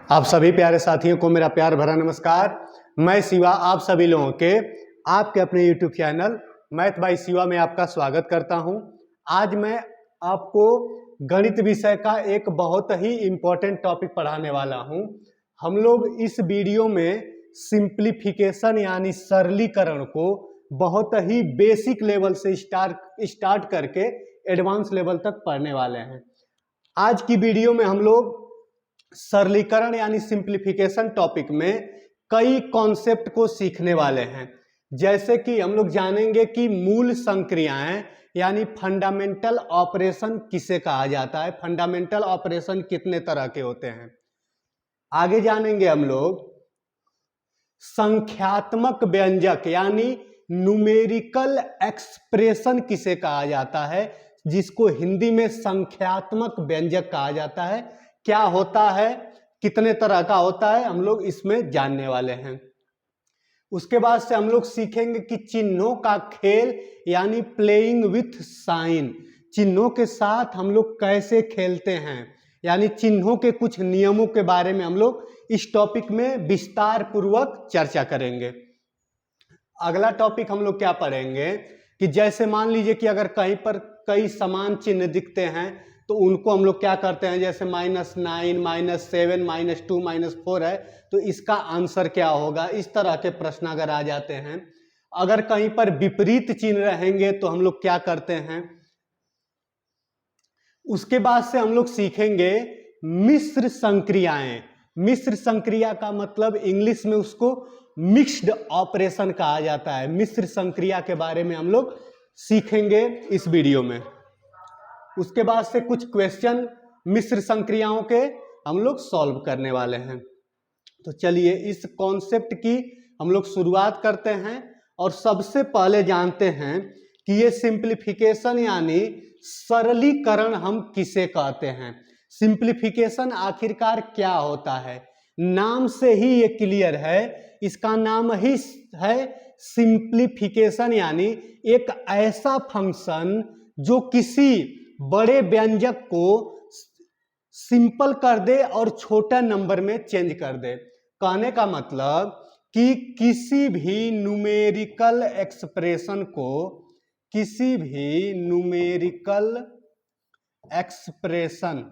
आप सभी प्यारे साथियों को मेरा प्यार भरा नमस्कार। मैं शिवा आप सभी लोगों के आपके अपने YouTube channel math bye Shiva में आपका स्वागत करता हूं। आज मैं आपको गणित विषय का एक बहुत ही इम्पोर्टेंट टॉपिक पढ़ाने वाला हूं। हम लोग इस वीडियो में सिंप्लीफिकेशन यानी सरलीकरण को बहुत ही बेसिक लेवल से स्टार्ट करके एडवांस लेवल तक पढ़ने वाले हैं। आज की वीडियो में हम लोग सरलीकरण यानी सिंप्लीफिकेशन टॉपिक में कई कॉन्सेप्ट को सीखने वाले हैं। जैसे कि हम लोग जानेंगे कि मूल संक्रियाएं यानी फंडामेंटल ऑपरेशन किसे कहा जाता है, फंडामेंटल ऑपरेशन कितने तरह के होते हैं। आगे जानेंगे हम लोग संख्यात्मक व्यंजक यानी न्यूमेरिकल एक्सप्रेशन किसे कहा जाता है, जिसको हिंदी में संख्यात्मक व्यंजक कहा जाता है। क्या होता है, कितने तरह का होता है, हम लोग इसमें जानने वाले हैं। उसके बाद से हम लोग सीखेंगे कि चिन्हों का खेल यानी प्लेइंग विथ साइन, चिन्हों के साथ हम लोग कैसे खेलते हैं, यानी चिन्हों के कुछ नियमों के बारे में हम लोग इस टॉपिक में विस्तार पूर्वक चर्चा करेंगे। अगला टॉपिक हम लोग क्या पढ़ेंगे कि जैसे मान लीजिए कि अगर कहीं पर कई समान चिन्ह दिखते हैं तो उनको हम लोग क्या करते हैं, जैसे -9, -7, -2, -4 है तो इसका आंसर क्या होगा, इस तरह के प्रश्न अगर आ जाते हैं। अगर कहीं पर विपरीत चिन्ह रहेंगे तो हम लोग क्या करते हैं। उसके बाद से हम लोग सीखेंगे मिश्र संक्रियाएं। मिश्र संक्रिया का मतलब इंग्लिश में उसको मिक्स्ड ऑपरेशन कहा जाता है। मिश्र संक्रिया के बारे में हम लोग सीखेंगे इस वीडियो में। उसके बाद से कुछ क्वेश्चन मिश्र संक्रियाओं के हम लोग सॉल्व करने वाले हैं। तो चलिए इस कॉन्सेप्ट की हम लोग शुरुआत करते हैं और सबसे पहले जानते हैं कि ये सिंप्लीफिकेशन यानी सरलीकरण हम किसे कहते हैं। सिंप्लीफिकेशन आखिरकार क्या होता है, नाम से ही ये क्लियर है, इसका नाम ही है सिंप्लीफिकेशन, यानी एक ऐसा फंक्शन जो किसी बड़े व्यंजक को सिंपल कर दे और छोटा नंबर में चेंज कर दे। कहने का मतलब कि किसी भी न्यूमेरिकल एक्सप्रेशन को, किसी भी न्यूमेरिकल एक्सप्रेशन,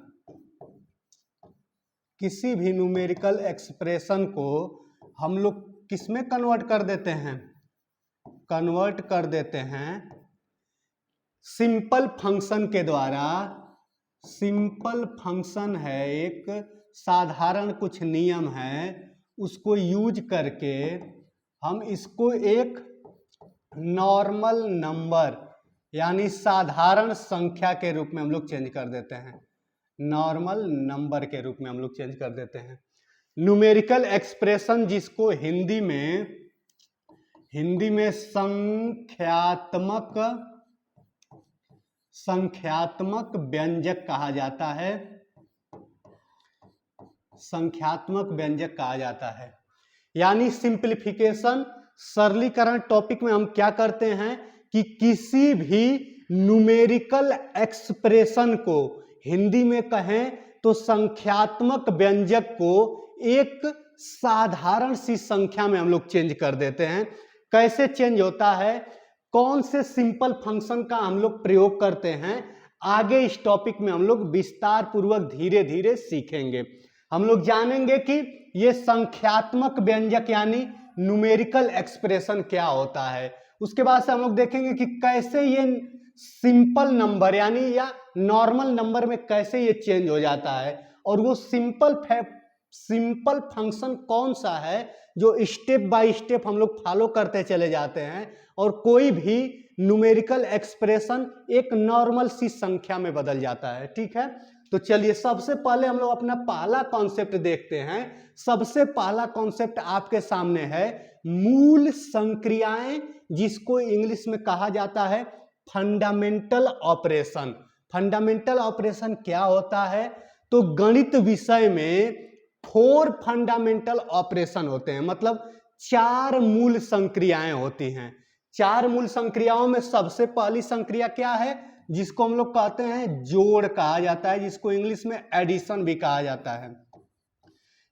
किसी भी न्यूमेरिकल एक्सप्रेशन को हम लोग किस में कन्वर्ट कर देते हैं, कन्वर्ट कर देते हैं सिंपल फंक्शन के द्वारा। सिंपल फंक्शन है एक साधारण कुछ नियम है, उसको यूज करके हम इसको एक नॉर्मल नंबर यानी साधारण संख्या के रूप में हम लोग चेंज कर देते हैं। नॉर्मल नंबर के रूप में हम लोग चेंज कर देते हैं। न्यूमेरिकल एक्सप्रेशन जिसको हिंदी में संख्यात्मक व्यंजक कहा जाता है, संख्यात्मक व्यंजक कहा जाता है। यानी सिंप्लीफिकेशन सरलीकरण टॉपिक में हम क्या करते हैं कि किसी भी न्यूमेरिकल एक्सप्रेशन को, हिंदी में कहें तो संख्यात्मक व्यंजक को एक साधारण सी संख्या में हम लोग चेंज कर देते हैं। कैसे चेंज होता है, कौन से सिंपल फंक्शन का हम लोग प्रयोग करते हैं, आगे इस टॉपिक में हम लोग विस्तार पूर्वक धीरे धीरे सीखेंगे। हम लोग जानेंगे कि ये संख्यात्मक व्यंजक यानी न्यूमेरिकल एक्सप्रेशन क्या होता है। उसके बाद से हम लोग देखेंगे कि कैसे ये सिंपल नंबर यानी या नॉर्मल नंबर में कैसे ये चेंज हो जाता है, और वो सिंपल फंक्शन कौन सा है जो स्टेप बाय स्टेप हम लोग फॉलो करते चले जाते हैं और कोई भी न्यूमेरिकल एक्सप्रेशन एक नॉर्मल सी संख्या में बदल जाता है। ठीक है, तो चलिए सबसे पहले हम लोग अपना पहला कॉन्सेप्ट देखते हैं। सबसे पहला कॉन्सेप्ट आपके सामने है मूल संक्रियाएं, जिसको इंग्लिश में कहा जाता है फंडामेंटल ऑपरेशन। फंडामेंटल ऑपरेशन क्या होता है, तो गणित विषय में 4 फंडामेंटल ऑपरेशन होते हैं, मतलब 4 मूल संक्रियाएं होती हैं। 4 मूल संक्रियाओं में सबसे पहली संक्रिया क्या है, जिसको हम लोग कहते हैं जोड़ कहा जाता है, जिसको इंग्लिश में एडिशन भी कहा जाता है।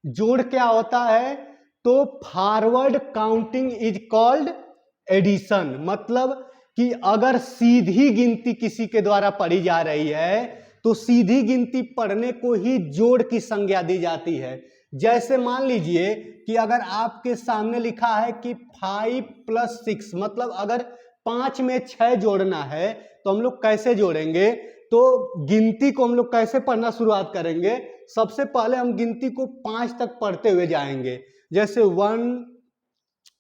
जोड़ क्या होता है? तो forward counting is called addition. मतलब कि अगर सीधी गिनती किसी के द्वारा पढ़ी जा रही है तो सीधी गिनती पढ़ने को ही जोड़ की संज्ञा दी जाती है। जैसे मान लीजिए कि अगर आपके सामने लिखा है कि 5 + 6, मतलब अगर 5 में 6 जोड़ना है तो हम लोग कैसे जोड़ेंगे? तो गिनती को हम लोग कैसे पढ़ना शुरुआत करेंगे? सबसे पहले हम गिनती को 5 तक पढ़ते हुए जाएंगे। जैसे 1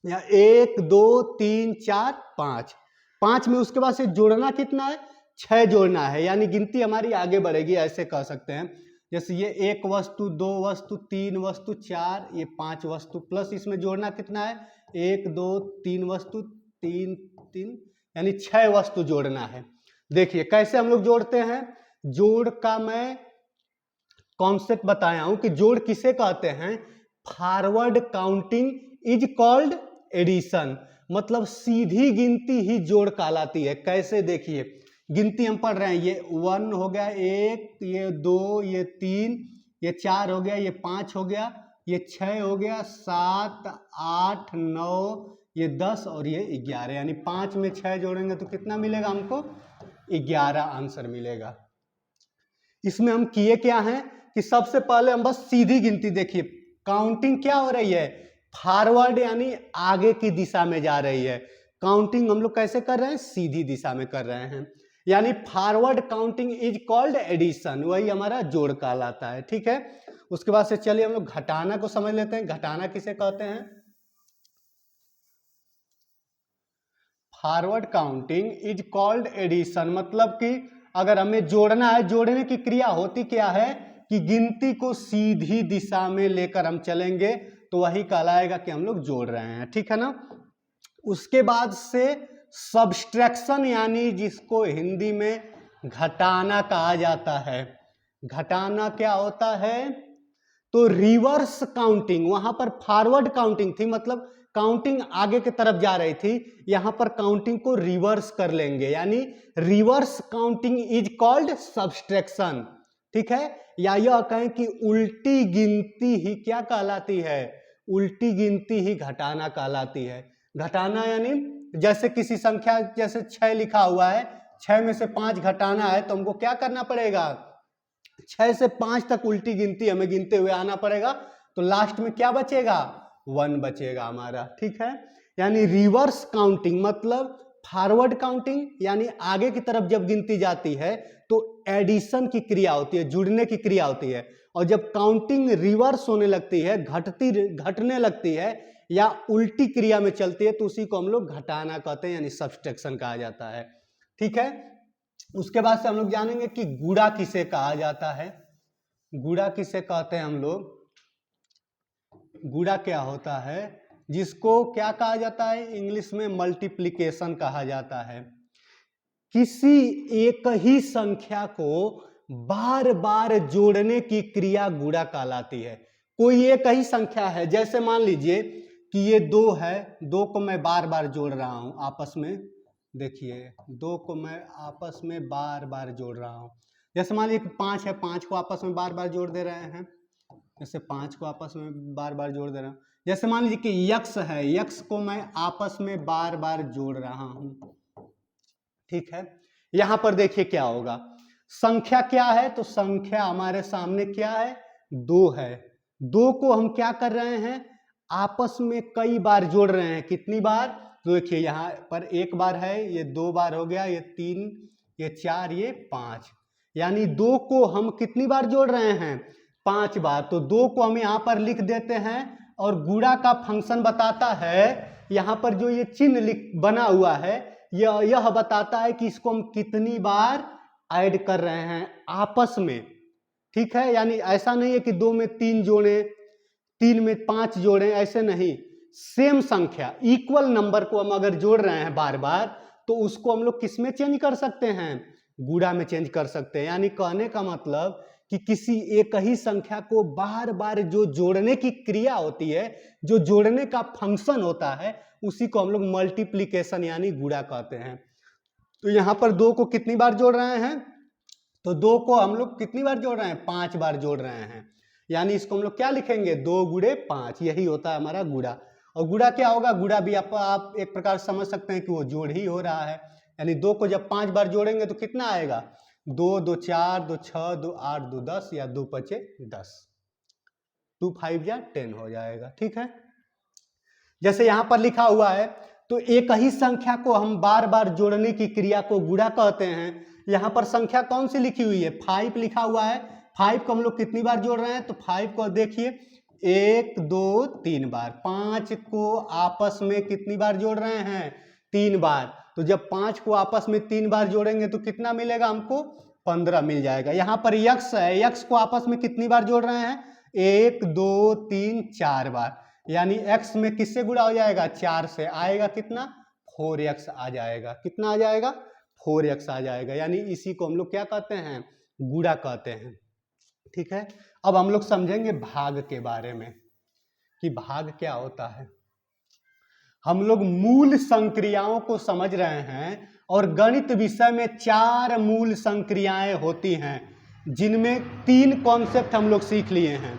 या 1 2 3 4 5, 5 में उसके बाद से जोड़ना कितना है? 6 जोड़ना है, यानी गिनती हमारी आगे बढ़ेगी, ऐसे कह सकते हैं। जैसे ये 1 वस्तु, 2 वस्तु, 3 वस्तु, 4, ये 5 वस्तु, प्लस इसमें जोड़ना कितना है? 1 2 3 वस्तु, 3 3, यानी 6 वस्तु जोड़ना है। देखिए कैसे हम लोग जोड़ते हैं। जोड़ का मैं कॉन्सेप्ट बताया हूं कि जोड़ किसे कहते हैं? Forward counting is called addition. मतलब सीधी गिनती ही जोड़ कहलाती है। कैसे? देखिए गिनती हम पढ़ रहे हैं, ये 1 हो गया, 1, ये 2, ये 3, ये 4 हो गया, ये 5 हो गया, ये 6 हो गया, 7 8 9, ये 10 और ये 11, यानी 5 में 6 जोड़ेंगे तो कितना मिलेगा हमको? 11 आंसर मिलेगा। इसमें हम किए क्या हैं कि सबसे पहले हम बस सीधी गिनती, देखिए काउंटिंग क्या हो रही है? फॉरवर्ड यानी आगे की दिशा में जा रही है। काउंटिंग हम लोग कैसे कर रहे हैं? सीधी दिशा में कर रहे हैं, यानी forward counting is called addition. वही हमारा जोड़ कहलाता है। ठीक है, उसके बाद से चलिए हम लोग घटाना को समझ लेते हैं। घटाना किसे कहते हैं? Forward counting is called addition. मतलब कि अगर हमें जोड़ना है, जोड़ने की क्रिया होती क्या है कि गिनती को सीधी दिशा में लेकर हम चलेंगे तो वही कहलाएगा कि हम लोग जोड़ रहे हैं। ठीक है ना। उसके बाद से सब्सट्रैक्शन, यानी जिसको हिंदी में घटाना कहा जाता है। घटाना क्या होता है? तो रिवर्स काउंटिंग, वहां पर फॉरवर्ड काउंटिंग थी, मतलब काउंटिंग आगे की तरफ जा रही थी, यहां पर काउंटिंग को रिवर्स कर लेंगे, यानी reverse counting is called subtraction. ठीक है, या यह कहें कि उल्टी गिनती ही क्या कहलाती है? उल्टी गिनती ही घटाना कहलाती है। घटाना यानी जैसे किसी संख्या, जैसे 6 लिखा हुआ है, 6 में से 5 घटाना है तो हमको क्या करना पड़ेगा? 6 से 5 तक उल्टी गिनती हमें गिनते हुए आना पड़ेगा, तो लास्ट में क्या बचेगा? 1 बचेगा हमारा। ठीक है, यानी रिवर्स काउंटिंग मतलब फॉरवर्ड काउंटिंग, यानी आगे की तरफ जब गिनती जाती है तो एडिशन की क्रिया होती है, जुड़ने की क्रिया होती है। और जब काउंटिंग रिवर्स होने लगती है, घटने लगती है या उल्टी क्रिया में चलती है तो उसी को हम लोग घटाना कहते हैं, यानी सब्सट्रैक्शन कहा जाता है। ठीक है, उसके बाद से हम लोग जानेंगे कि गुणा किसे कहा जाता है। गुणा किसे कहते हैं हम लोग? गुणा क्या होता है? जिसको क्या कहा जाता है? इंग्लिश में मल्टीप्लिकेशन कहा जाता है। किसी एक ही संख्या को बार बार जोड़ने की क्रिया गुणा कहलाती है। कोई एक ही संख्या है, जैसे मान लीजिए कि ये 2 है, 2 को मैं बार बार जोड़ रहा हूं आपस में। देखिए 2 को मैं आपस में बार बार जोड़ रहा हूं। जैसे मान लीजिए 5 है, 5 को आपस में बार बार जोड़ दे रहे हैं। जैसे 5 को आपस में बार बार जोड़ दे रहा हूं। जैसे मान लीजिए कि यक्स है, यक्स को मैं आपस में बार बार जोड़ रहा हूं। ठीक है, यहां पर देखिए क्या होगा। संख्या क्या है? तो संख्या हमारे सामने क्या है? 2 है। 2 को हम क्या कर रहे हैं? आपस में कई बार जोड़ रहे हैं। कितनी बार? तो देखिए यहां पर 1 बार है, ये 2 बार हो गया, ये 3, ये 4, ये 5, यानी 2 को हम कितनी बार जोड़ रहे हैं? 5 बार। तो 2 को हम यहां पर लिख देते हैं और गुणा का फंक्शन बताता है, यहां पर जो ये चिन्ह बना हुआ है यह बताता है कि इसको हम कितनी बार ऐड कर रहे हैं आपस में। ठीक है, यानी ऐसा नहीं है कि 2 में 3 जोड़े, 3 में 5 जोड़े, ऐसे नहीं। सेम संख्या, इक्वल नंबर को हम अगर जोड़ रहे हैं बार बार तो उसको हम लोग किस में चेंज कर सकते हैं? गुणा में चेंज कर सकते हैं। यानी कहने का मतलब कि किसी एक ही संख्या को बार बार जो जोड़ने की क्रिया होती है, जो जोड़ने का फंक्शन होता है, उसी को हम लोग मल्टीप्लिकेशन यानी गुणा कहते हैं। तो यहां पर 2 को कितनी बार जोड़ रहे हैं? तो 2 को हम लोग कितनी बार जोड़ रहे हैं? 5 बार जोड़ रहे हैं। यानी इसको हम लोग क्या लिखेंगे, 2 गुणे 5, यही होता है हमारा गुणा। और गुणा क्या होगा, गुणा भी आप एक प्रकार समझ सकते हैं कि वो जोड़ ही हो रहा है, यानी 2 को जब 5 बार जोड़ेंगे तो कितना आएगा, 2 2 4 2 6 2 8 2 10 या 2 5 10, 2 5 या 10 हो जाएगा। ठीक है, जैसे यहां पर लिखा हुआ है, तो एक ही संख्या को हम बार बार जोड़ने की क्रिया को गुणा कहते हैं। यहां पर संख्या कौन सी लिखी हुई है, 5 लिखा हुआ है। 5 को हम लोग कितनी बार जोड़ रहे हैं, तो 5 को देखिए 1 2 3 बार। 5 को आपस में कितनी बार जोड़ रहे हैं, 3 बार। तो जब 5 को आपस में 3 बार जोड़ेंगे तो कितना मिलेगा हमको, 15 मिल जाएगा। यहां पर यक्स है, यक्स को आपस में कितनी बार जोड़ रहे हैं, 1 2 3 4 बार, यानी x में किससे गुणा हो जाएगा, 4 से, आएगा कितना, 4x आ जाएगा। कितना आ जाएगा, 4x आ जाएगा, यानी इसी को हम लोग क्या कहते हैं, गुणा कहते हैं। ठीक है, अब हम लोग समझेंगे भाग के बारे में कि भाग क्या होता है। हम लोग मूल संक्रियाओं को समझ रहे हैं और गणित विषय में 4 मूल संक्रियाएं होती हैं, जिनमें 3 कॉन्सेप्ट हम लोग सीख लिए हैं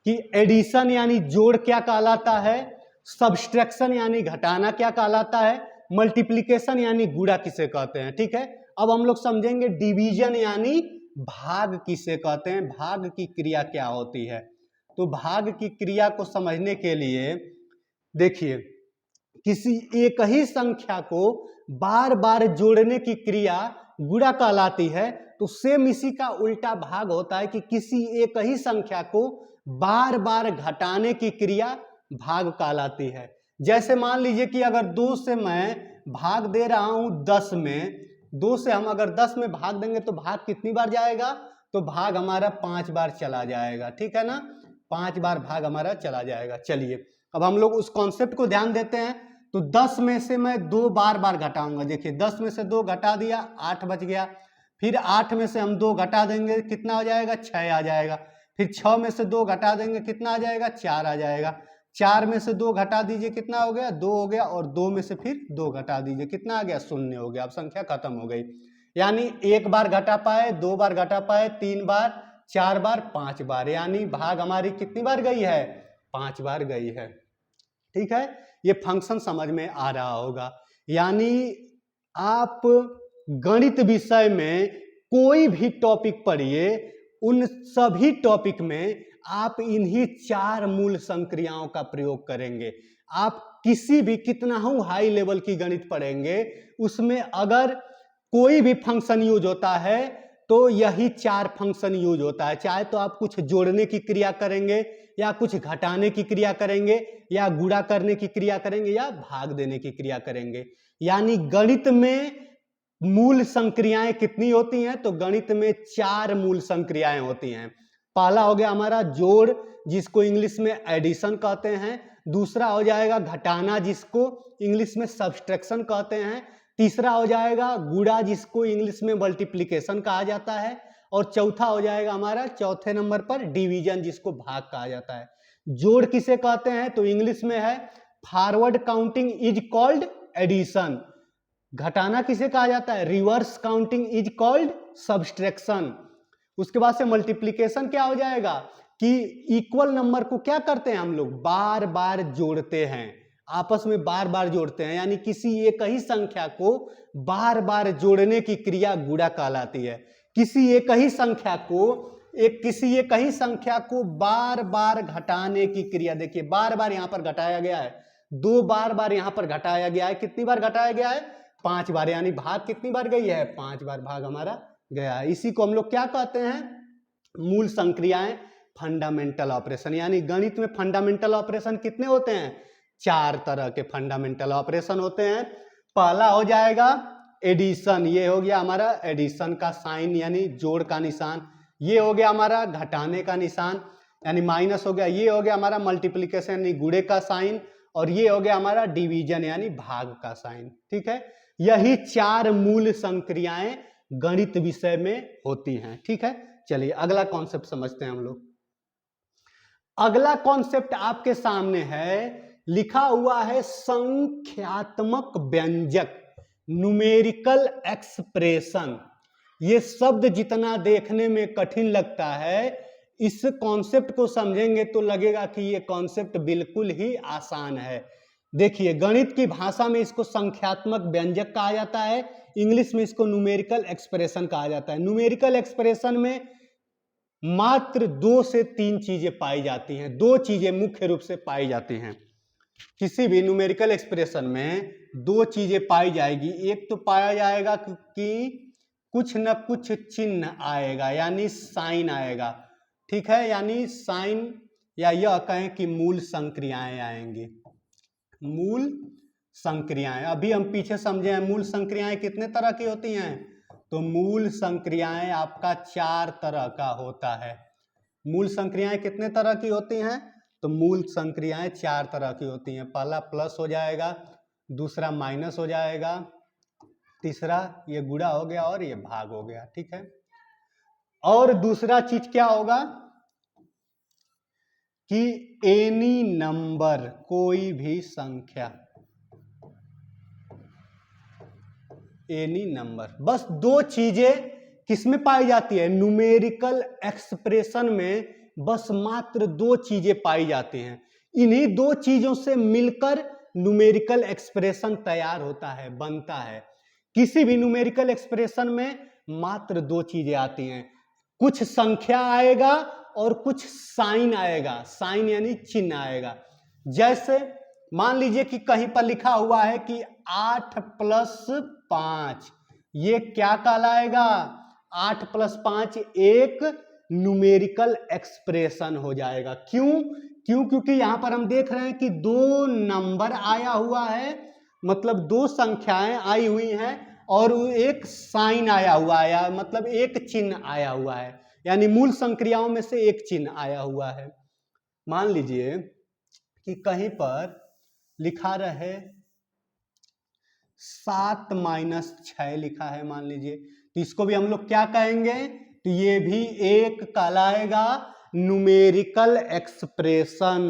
कि एडिशन यानी जोड़ क्या कहलाता है, सब्सट्रैक्शन यानी घटाना क्या कहलाता है, मल्टीप्लिकेशन यानी गुणा किसे कहते हैं। ठीक है, अब हम लोग समझेंगे डिवीजन यानी भाग किसे कहते हैं, भाग की क्रिया क्या होती है। तो भाग की क्रिया को समझने के लिए देखिए, किसी एक ही संख्या को बार बार जोड़ने की क्रिया गुणा कहलाती है, तो सेम इसी का उल्टा भाग होता है कि किसी एक ही संख्या को बार बार घटाने की क्रिया भाग कहलाती है। जैसे मान लीजिए कि अगर 2 से मैं भाग दे रहा हूं 10 में, 2 से हम अगर 10 में भाग देंगे तो भाग कितनी बार जाएगा, तो भाग हमारा 5 बार चला जाएगा। ठीक है ना, 5 बार भाग हमारा चला जाएगा। चलिए अब हम लोग उस कॉन्सेप्ट को ध्यान देते हैं। तो 10 में से मैं 2 बार बार घटाऊंगा, देखिए 10 में से 2 घटा दिया, 8 बच गया। फिर 8 में से हम 2 घटा देंगे, कितना हो जाएगा, 6 आ जाएगा। फिर 6 में से 2 घटा देंगे, कितना आ जाएगा, 4 आ जाएगा। 4 में से 2 घटा दीजिए, कितना हो गया, 2 हो गया। और 2 में से फिर 2 घटा दीजिए, कितना आ गया, 0 हो गया। अब संख्या खत्म हो गई। यानी 1 बार घटा पाए, 2 बार घटा पाए, 3 बार, 4 बार, 5 बार, यानी भाग हमारी कितनी बार गई है, 5 बार गई है। ठीक है, ये फंक्शन समझ में आ रहा होगा। यानी आप गणित विषय में कोई भी टॉपिक पढ़िए, उन सभी टॉपिक में आप इन्हीं 4 मूल संक्रियाओं का प्रयोग करेंगे। आप किसी भी कितना ही हाई लेवल की गणित पढ़ेंगे, उसमें अगर कोई भी फंक्शन यूज होता है तो यही 4 फंक्शन यूज होता है। चाहे तो आप कुछ जोड़ने की क्रिया करेंगे, या कुछ घटाने की क्रिया करेंगे, या गुणा करने की क्रिया करेंगे, या भाग देने की क्रिया करेंगे। यानी गणित में मूल संक्रियाएं कितनी होती हैं, तो गणित में 4 मूल संक्रियाएं होती हैं। पहला हो गया हमारा जोड़, जिसको इंग्लिश में एडिशन कहते हैं। दूसरा हो जाएगा घटाना, जिसको इंग्लिश में सब्सट्रैक्शन कहते हैं। तीसरा हो जाएगा गुणा, जिसको इंग्लिश में मल्टीप्लिकेशन कहा जाता है। और चौथा हो जाएगा हमारा, चौथे नंबर पर डिवीजन, जिसको भाग कहा जाता है। जोड़ किसे कहते हैं, तो इंग्लिश में है forward counting is called addition. घटाना किसे कहा जाता है, reverse counting is called subtraction. उसके बाद से मल्टीप्लिकेशन क्या हो जाएगा कि इक्वल नंबर को क्या करते हैं हम लोग, बार बार जोड़ते हैं, आपस में बार बार जोड़ते हैं। यानी किसी एक ही संख्या को बार बार जोड़ने की क्रिया गुणा कहलाती है। किसी एक ही संख्या को बार बार घटाने की क्रिया, देखिए बार बार यहां पर घटाया गया है, 2 बार यहां पर घटाया गया है। कितनी बार घटाया गया है, 5 बार। यानी भाग कितनी बार गई है, 5 बार भाग हमारा गया है। इसी को हम लोग क्या कहते हैं, मूल संक्रियाएं, फंडामेंटल ऑपरेशन। यानी गणित में फंडामेंटल ऑपरेशन कितने होते हैं, 4 तरह के फंडामेंटल ऑपरेशन होते हैं। पहला हो जाएगा एडिशन, ये हो गया हमारा एडिशन का साइन यानी जोड़ का निशान। ये हो गया हमारा घटाने का निशान यानी माइनस हो गया। ये हो गया हमारा मल्टीप्लिकेशन यानी गुणे का साइन। और ये हो गया हमारा डिवीजन यानी भाग का साइन। ठीक है, यही 4 मूल संक्रियाएं गणित विषय में होती हैं। ठीक है, चलिए अगला कॉन्सेप्ट समझते हैं हम लोग। अगला कॉन्सेप्ट आपके सामने है, लिखा हुआ है संख्यात्मक व्यंजक, न्यूमेरिकल एक्सप्रेशन। ये शब्द जितना देखने में कठिन लगता है, इस कॉन्सेप्ट को समझेंगे तो लगेगा कि ये कॉन्सेप्ट बिल्कुल ही आसान है। देखिए, गणित की भाषा में इसको संख्यात्मक व्यंजक कहा जाता है, इंग्लिश में इसको न्यूमेरिकल एक्सप्रेशन कहा जाता है। न्यूमेरिकल एक्सप्रेशन में मात्र 2 से 3 चीजें पाई जाती हैं, 2 चीजें मुख्य रूप से पाई जाती हैं। किसी भी न्यूमेरिकल एक्सप्रेशन में 2 चीजें पाई जाएगी। एक तो पाया जाएगा कि कुछ न कुछ चिन्ह आएगा, यानी साइन आएगा, ठीक है, यानी साइन, या यह कहें कि मूल संक्रियाएं आएंगी। मूल संक्रियाएं, अभी हम पीछे समझे हैं मूल संक्रियाएं कितने तरह की होती हैं। तो मूल संक्रियाएं आपका 4 तरह का होता है। मूल संक्रियाएं कितने तरह की होती हैं? तो मूल संक्रियाएं 4 तरह की होती हैं। पहला प्लस हो जाएगा, दूसरा माइनस हो जाएगा, तीसरा ये गुणा हो गया और ये भाग हो गया, ठीक है। और दूसरा चीज क्या होगा कि एनी नंबर, कोई भी संख्या, एनी नंबर। बस 2 चीजें किसमें पाई जाती है? न्यूमेरिकल एक्सप्रेशन में बस मात्र 2 चीजें पाई जाती हैं। इन्हीं 2 चीजों से मिलकर न्यूमेरिकल एक्सप्रेशन तैयार होता है, बनता है। किसी भी न्यूमेरिकल एक्सप्रेशन में मात्र 2 चीजें आती हैं, कुछ संख्या आएगा और कुछ साइन आएगा। साइन यानी चिन्ह आएगा। जैसे मान लीजिए कि कहीं पर लिखा हुआ है कि 8 + 5, ये क्या कहलाएगा? 8 + 5 एक न्यूमेरिकल एक्सप्रेशन हो जाएगा। क्यों? क्योंकि यहां पर हम देख रहे हैं कि 2 नंबर आया हुआ है, मतलब 2 संख्याएं आई हुई हैं और एक साइन आया हुआ है, मतलब एक चिन्ह आया हुआ है, यानी मूल संक्रियाओं में से एक चिन्ह आया हुआ है। मान लीजिए कि कहीं पर लिखा रहे 7 - 6 लिखा है, मान लीजिए, तो इसको भी हम लोग क्या कहेंगे? तो ये भी एक कहलाएगा न्यूमेरिकल एक्सप्रेशन।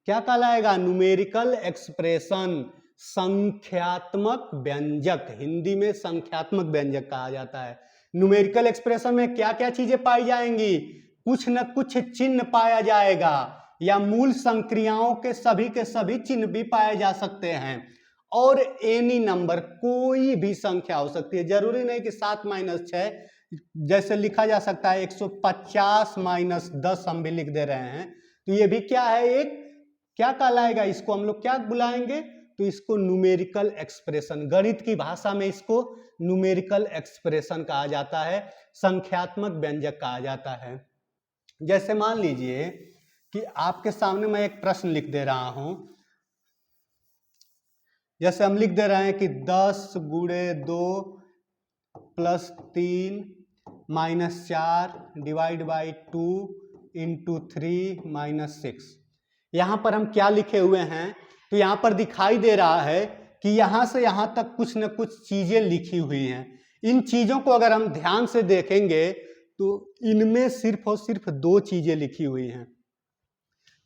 क्या कहलाएगा? न्यूमेरिकल एक्सप्रेशन, संख्यात्मक व्यंजक। हिंदी में संख्यात्मक व्यंजक कहा जाता है। न्यूमेरिकल एक्सप्रेशन में क्या क्या चीजें पाई जाएंगी? कुछ न कुछ चिन्ह पाया जाएगा, या मूल संक्रियाओं के सभी चिन्ह भी पाए जा सकते हैं। और एनी नंबर, कोई भी संख्या हो सकती है, जरूरी नहीं कि 7 - 6, जैसे लिखा जा सकता है 150 - 10 हम भी लिख दे रहे हैं, तो ये भी क्या है? एक क्या कहलाएगा? इसको हम लोग क्या बुलाएंगे? तो इसको न्यूमेरिकल एक्सप्रेशन, गणित की भाषा में इसको न्यूमेरिकल एक्सप्रेशन कहा जाता है, संख्यात्मक व्यंजक कहा जाता है। जैसे मान लीजिए कि आपके सामने मैं एक प्रश्न लिख दे रहा हूं, जैसे हम लिख दे रहे हैं कि 10 × 2 + 3 - 4 / 2 × 3 - 6। यहां पर हम क्या लिखे हुए हैं? तो यहां पर दिखाई दे रहा है कि यहां से यहां तक कुछ न कुछ चीजें लिखी हुई हैं। इन चीजों को अगर हम ध्यान से देखेंगे तो इनमें सिर्फ और सिर्फ 2 चीजें लिखी हुई हैं।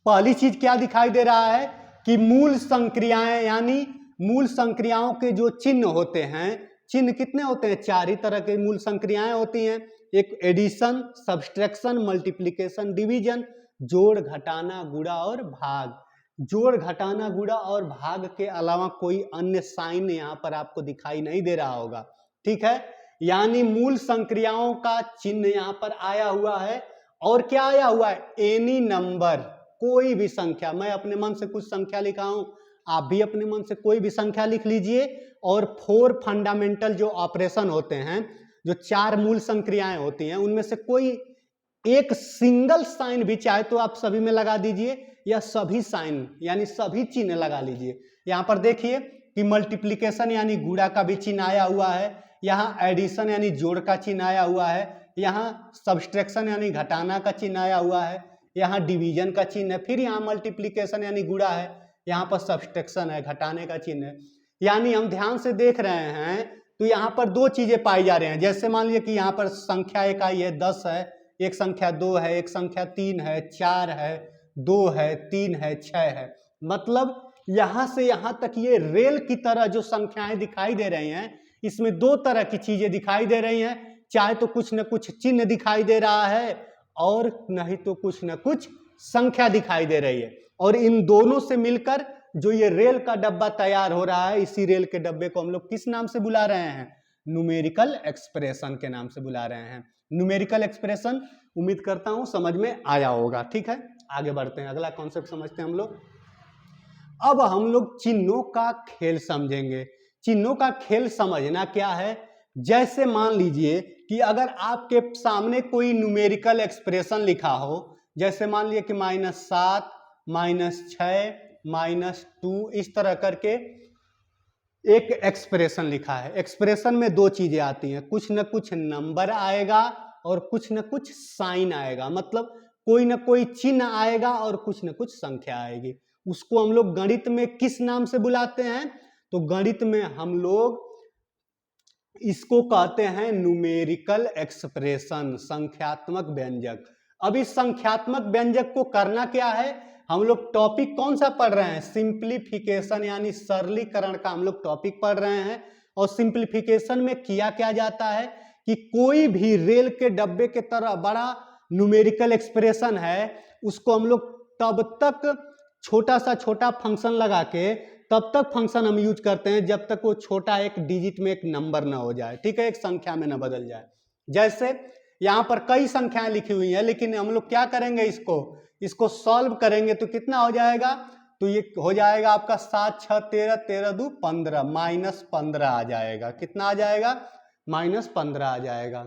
पहली चीज क्या दिखाई दे रहा है कि मूल संक्रियाएं, यानी मूल संक्रियाओं के जो चिन्ह होते हैं, चिन्ह कितने होते हैं? 4 ही तरह के मूल संक्रियाएं होती हैं। एक एडिशन, सब्सट्रैक्शन, मल्टीप्लिकेशन, डिवीजन, जोड़, घटाना, गुणा और भाग। जोड़, घटाना, गुणा और भाग के अलावा कोई अन्य साइन यहाँ पर आपको दिखाई नहीं दे रहा होगा, ठीक है। यानी मूल संक्रियाओं का चिन्ह यहाँ पर आया हुआ है। और क्या आया हुआ है? एनी नंबर, कोई भी संख्या। मैं अपने मन से कुछ संख्या लिखा हूं, आप भी अपने मन से कोई भी संख्या लिख लीजिए। और 4 फंडामेंटल जो ऑपरेशन होते हैं, जो 4 मूल संक्रियाएं होती हैं, उनमें से कोई एक सिंगल साइन भी चाहे तो आप सभी में लगा दीजिए, या सभी साइन यानी सभी चिन्ह लगा लीजिए। यहां पर देखिए कि मल्टीप्लिकेशन यानी गुणा का भी चिन्ह आया हुआ है, यहाँ एडिशन यानी जोड़ का चिन्ह आया हुआ है, यहाँ सब्सट्रैक्शन यानी घटाना का चिन्ह आया हुआ है, यहाँ डिवीजन का चिन्ह है, फिर यहाँ मल्टीप्लिकेशन यानी गुणा है, यहाँ पर सब्सट्रैक्शन है, घटाने का चिन्ह है। यानी हम ध्यान से देख रहे हैं तो यहाँ पर 2 चीजें पाई जा रही हैं। जैसे मान लीजिए कि यहाँ पर संख्या एक आई है 10 है, एक संख्या 2 है, एक संख्या 3 है, 4 है, 2 है, 3 है, 6 है। मतलब यहां से यहां तक ये रेल की तरह जो संख्याएं दिखाई दे रही हैं, इसमें 2 तरह की चीजें दिखाई दे रही हैं। चाहे तो कुछ न कुछ चिन्ह दिखाई दे रहा है, और नहीं तो कुछ न कुछ संख्या दिखाई दे रही है। और इन दोनों से मिलकर जो ये रेल का डब्बा तैयार हो रहा है, इसी रेल के डब्बे को हम लोग किस नाम से बुला रहे हैं? न्यूमेरिकल एक्सप्रेशन के नाम से बुला रहे हैं। न्यूमेरिकल एक्सप्रेशन उम्मीद करता हूं समझ में आया होगा। ठीक है, आगे बढ़ते हैं, अगला कॉन्सेप्ट समझते हैं हम लोग। अब हम लोग चिन्हों का खेल समझेंगे। चिन्हों का खेल समझना क्या है? जैसे मान लीजिए कि अगर आपके सामने कोई न्यूमेरिकल एक्सप्रेशन लिखा हो, जैसे मान लीजिए कि -7, -6, -2, इस तरह करके एक एक्सप्रेशन लिखा है। एक्सप्रेशन में दो चीजें आती हैं, कुछ न कुछ नंबर आएगा और कुछ न कुछ साइन आएगा, मतलब कोई न कोई चिन्ह आएगा और कुछ न कुछ संख्या आएगी। उसको हम लोग गणित में किस नाम से बुलाते हैं? तो गणित में हम लोग इसको कहते हैं न्यूमेरिकल एक्सप्रेशन, संख्यात्मक व्यंजक। अब इस संख्यात्मक व्यंजक को करना क्या है? हम लोग टॉपिक कौन सा पढ़ रहे हैं? सिंप्लीफिकेशन, यानी सरलीकरण का हम लोग टॉपिक पढ़ रहे हैं। और सिंप्लीफिकेशन में किया क्या जाता है कि कोई भी रेल के डब्बे के तरह बड़ा न्यूमेरिकल एक्सप्रेशन है, उसको हम लोग तब तक छोटा सा छोटा फंक्शन लगा के तब तक फंक्शन हम यूज करते हैं जब तक वो छोटा एक डिजिट में एक नंबर ना हो जाए, ठीक है, एक संख्या में ना बदल जाए। जैसे यहाँ पर कई संख्याएं लिखी हुई हैं, लेकिन हम लोग क्या करेंगे, इसको सॉल्व करेंगे तो कितना हो जाएगा? तो ये हो जाएगा आपका 7, 6, 13, 13, 2, 15, -15 आ जाएगा। कितना आ जाएगा? -15 आ जाएगा।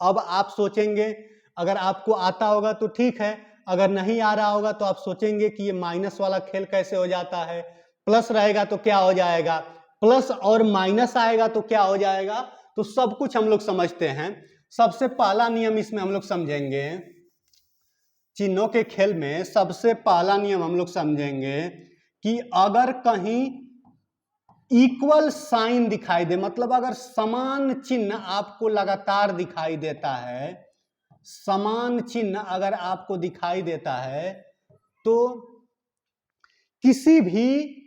अब आप सोचेंगे, अगर आपको आता होगा तो ठीक है, अगर नहीं आ रहा होगा तो आप सोचेंगे कि ये माइनस वाला खेल कैसे हो जाता है, प्लस रहेगा तो क्या हो जाएगा, प्लस और माइनस आएगा तो क्या हो जाएगा। तो सब कुछ हम लोग समझते हैं। सबसे पहला नियम इसमें हम लोग समझेंगे, चिन्हों के खेल में सबसे पहला नियम हम लोग समझेंगे कि अगर कहीं इक्वल साइन दिखाई दे, मतलब अगर समान चिन्ह आपको लगातार दिखाई देता है, समान चिन्ह अगर आपको दिखाई देता है, तो किसी भी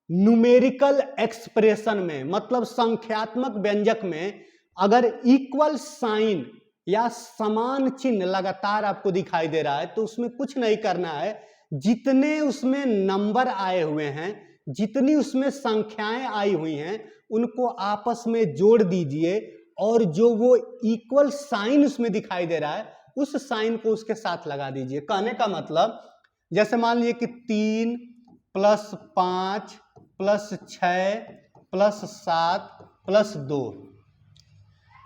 न्यूमेरिकल एक्सप्रेशन में, मतलब संख्यात्मक व्यंजक में, अगर इक्वल साइन या समान चिन्ह लगातार आपको दिखाई दे रहा है तो उसमें कुछ नहीं करना है, जितने उसमें नंबर आए हुए हैं, जितनी उसमें संख्याएं आई हुई हैं, उनको आपस में जोड़ दीजिए और जो वो इक्वल साइन उसमें दिखाई दे रहा है उस साइन को उसके साथ लगा दीजिए। कहने का मतलब, जैसे मान लीजिए कि 3 + 5 + 6 + 7 + 2,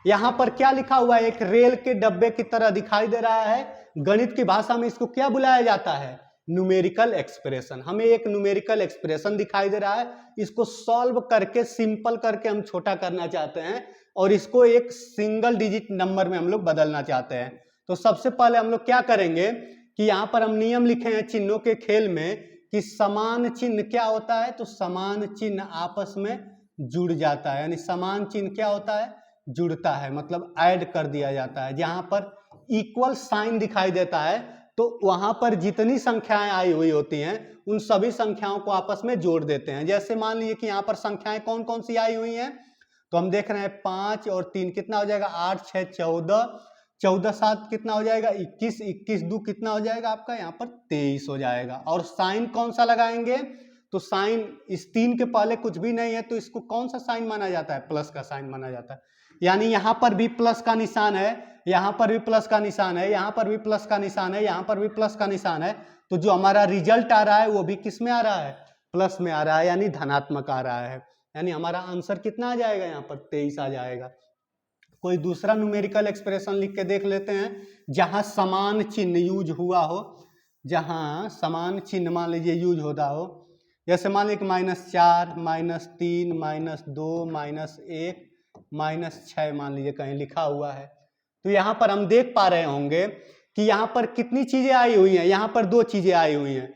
यहां पर क्या लिखा हुआ है? एक रेल के डब्बे की तरह दिखाई दे रहा है। गणित की भाषा में इसको क्या बुलाया जाता है? Numerical expression. हमें एक न्यूमेरिकल एक्सप्रेशन दिखाई दे रहा है, इसको सॉल्व करके, सिंपल करके हम छोटा करना चाहते हैं और इसको एक सिंगल डिजिट नंबर में हम लोग बदलना चाहते हैं। तो सबसे पहले हम लोग क्या करेंगे कि यहाँ पर हम नियम लिखे हैं चिन्हों के खेल में कि समान चिन्ह क्या होता है? तो समान चिन्ह आपस में जुड़ जाता है, यानी समान चिन्ह क्या होता है? जुड़ता है, मतलब ऐड कर दिया जाता है। जहां पर इक्वल साइन दिखाई देता है तो वहां पर जितनी संख्याएं आई हुई होती हैं उन सभी संख्याओं को आपस में जोड़ देते हैं। जैसे मान लीजिए कि यहाँ पर संख्याएं कौन कौन सी आई हुई हैं, तो हम देख रहे हैं 5 और 3 कितना हो जाएगा? 8, 6, 14, 14, 7 कितना हो जाएगा? 21, 21, 2 कितना हो जाएगा आपका? यहाँ पर 23 हो जाएगा। और साइन कौन सा लगाएंगे? तो साइन इस 3 के पहले कुछ भी नहीं है तो इसको कौन सा साइन माना जाता है? प्लस का साइन माना जाता है। यानी यहां पर भी प्लस का निशान है, यहां पर भी प्लस का निशान है, यहां पर भी प्लस का निशान है, यहां पर भी प्लस का निशान है। तो जो हमारा रिजल्ट आ रहा है वो भी किस में आ रहा है? प्लस में आ रहा है, यानी धनात्मक आ रहा है। यानी हमारा आंसर कितना आ जाएगा? यहाँ पर 23 आ जाएगा। कोई दूसरा न्यूमेरिकल एक्सप्रेशन लिख के देख लेते हैं जहां समान चिन्ह यूज हुआ हो, जहां समान चिन्ह मान लीजिए यूज होता हो। जैसे मान लीजिए -4, -3, -2, -1, -6 मान लीजिए कहीं लिखा हुआ है। तो यहाँ पर हम देख पा रहे होंगे कि यहाँ पर कितनी चीजें आई हुई हैं? यहाँ पर 2 चीजें आई हुई हैं।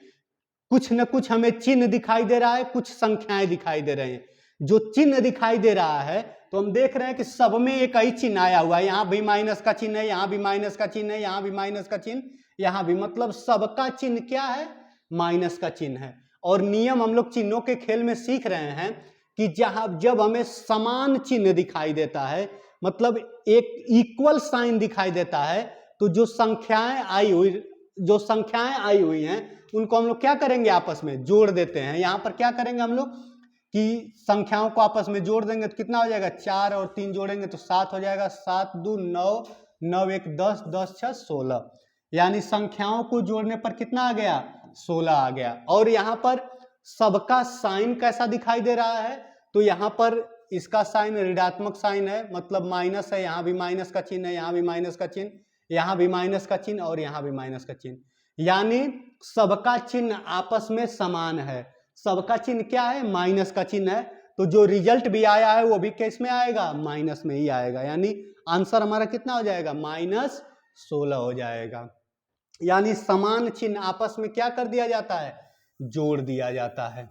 कुछ न कुछ हमें चिन्ह दिखाई दे रहा है, कुछ संख्याएं दिखाई दे रही हैं। जो चिन्ह दिखाई दे रहा है तो हम देख रहे हैं कि सब में एक ही चिन्ह आया हुआ है। यहाँ भी माइनस का चिन्ह है, यहाँ भी माइनस का चिन्ह है, यहाँ भी माइनस का चिन्ह, यहाँ भी, मतलब सबका चिन्ह क्या है? माइनस का चिन्ह है। और नियम हम लोग चिन्हों के खेल में सीख रहे हैं कि जब हमें समान चिन्ह दिखाई देता है, मतलब एक इक्वल साइन दिखाई देता है, तो जो संख्याएं आई हुई हैं उनको हम लोग क्या करेंगे, आपस में जोड़ देते हैं। यहाँ पर क्या करेंगे हम लोग कि संख्याओं को आपस में जोड़ देंगे तो कितना हो जाएगा, 4 और 3 जोड़ेंगे तो 7 हो जाएगा। 7 2 9, 9 1 10, 10 6 16, यानी संख्याओं को जोड़ने पर कितना आ गया, 16 आ गया। और यहाँ पर सबका साइन कैसा दिखाई दे रहा है, तो यहाँ पर इसका साइन ऋणात्मक साइन है, मतलब माइनस है, यहाँ भी माइनस का चिन्ह है, यहाँ भी माइनस का चिन्ह, यहाँ भी माइनस का चिन्ह और यहाँ भी माइनस का चिन्ह, यानी सबका चिन्ह आपस में समान है। सबका चिन्ह क्या है, माइनस का चिन्ह है, तो जो रिजल्ट भी आया है वो भी किस में आएगा, माइनस में ही आएगा, यानी आंसर हमारा कितना हो जाएगा, -16 हो जाएगा। यानी समान चिन्ह आपस में क्या कर दिया जाता है, जोड़ दिया जाता है।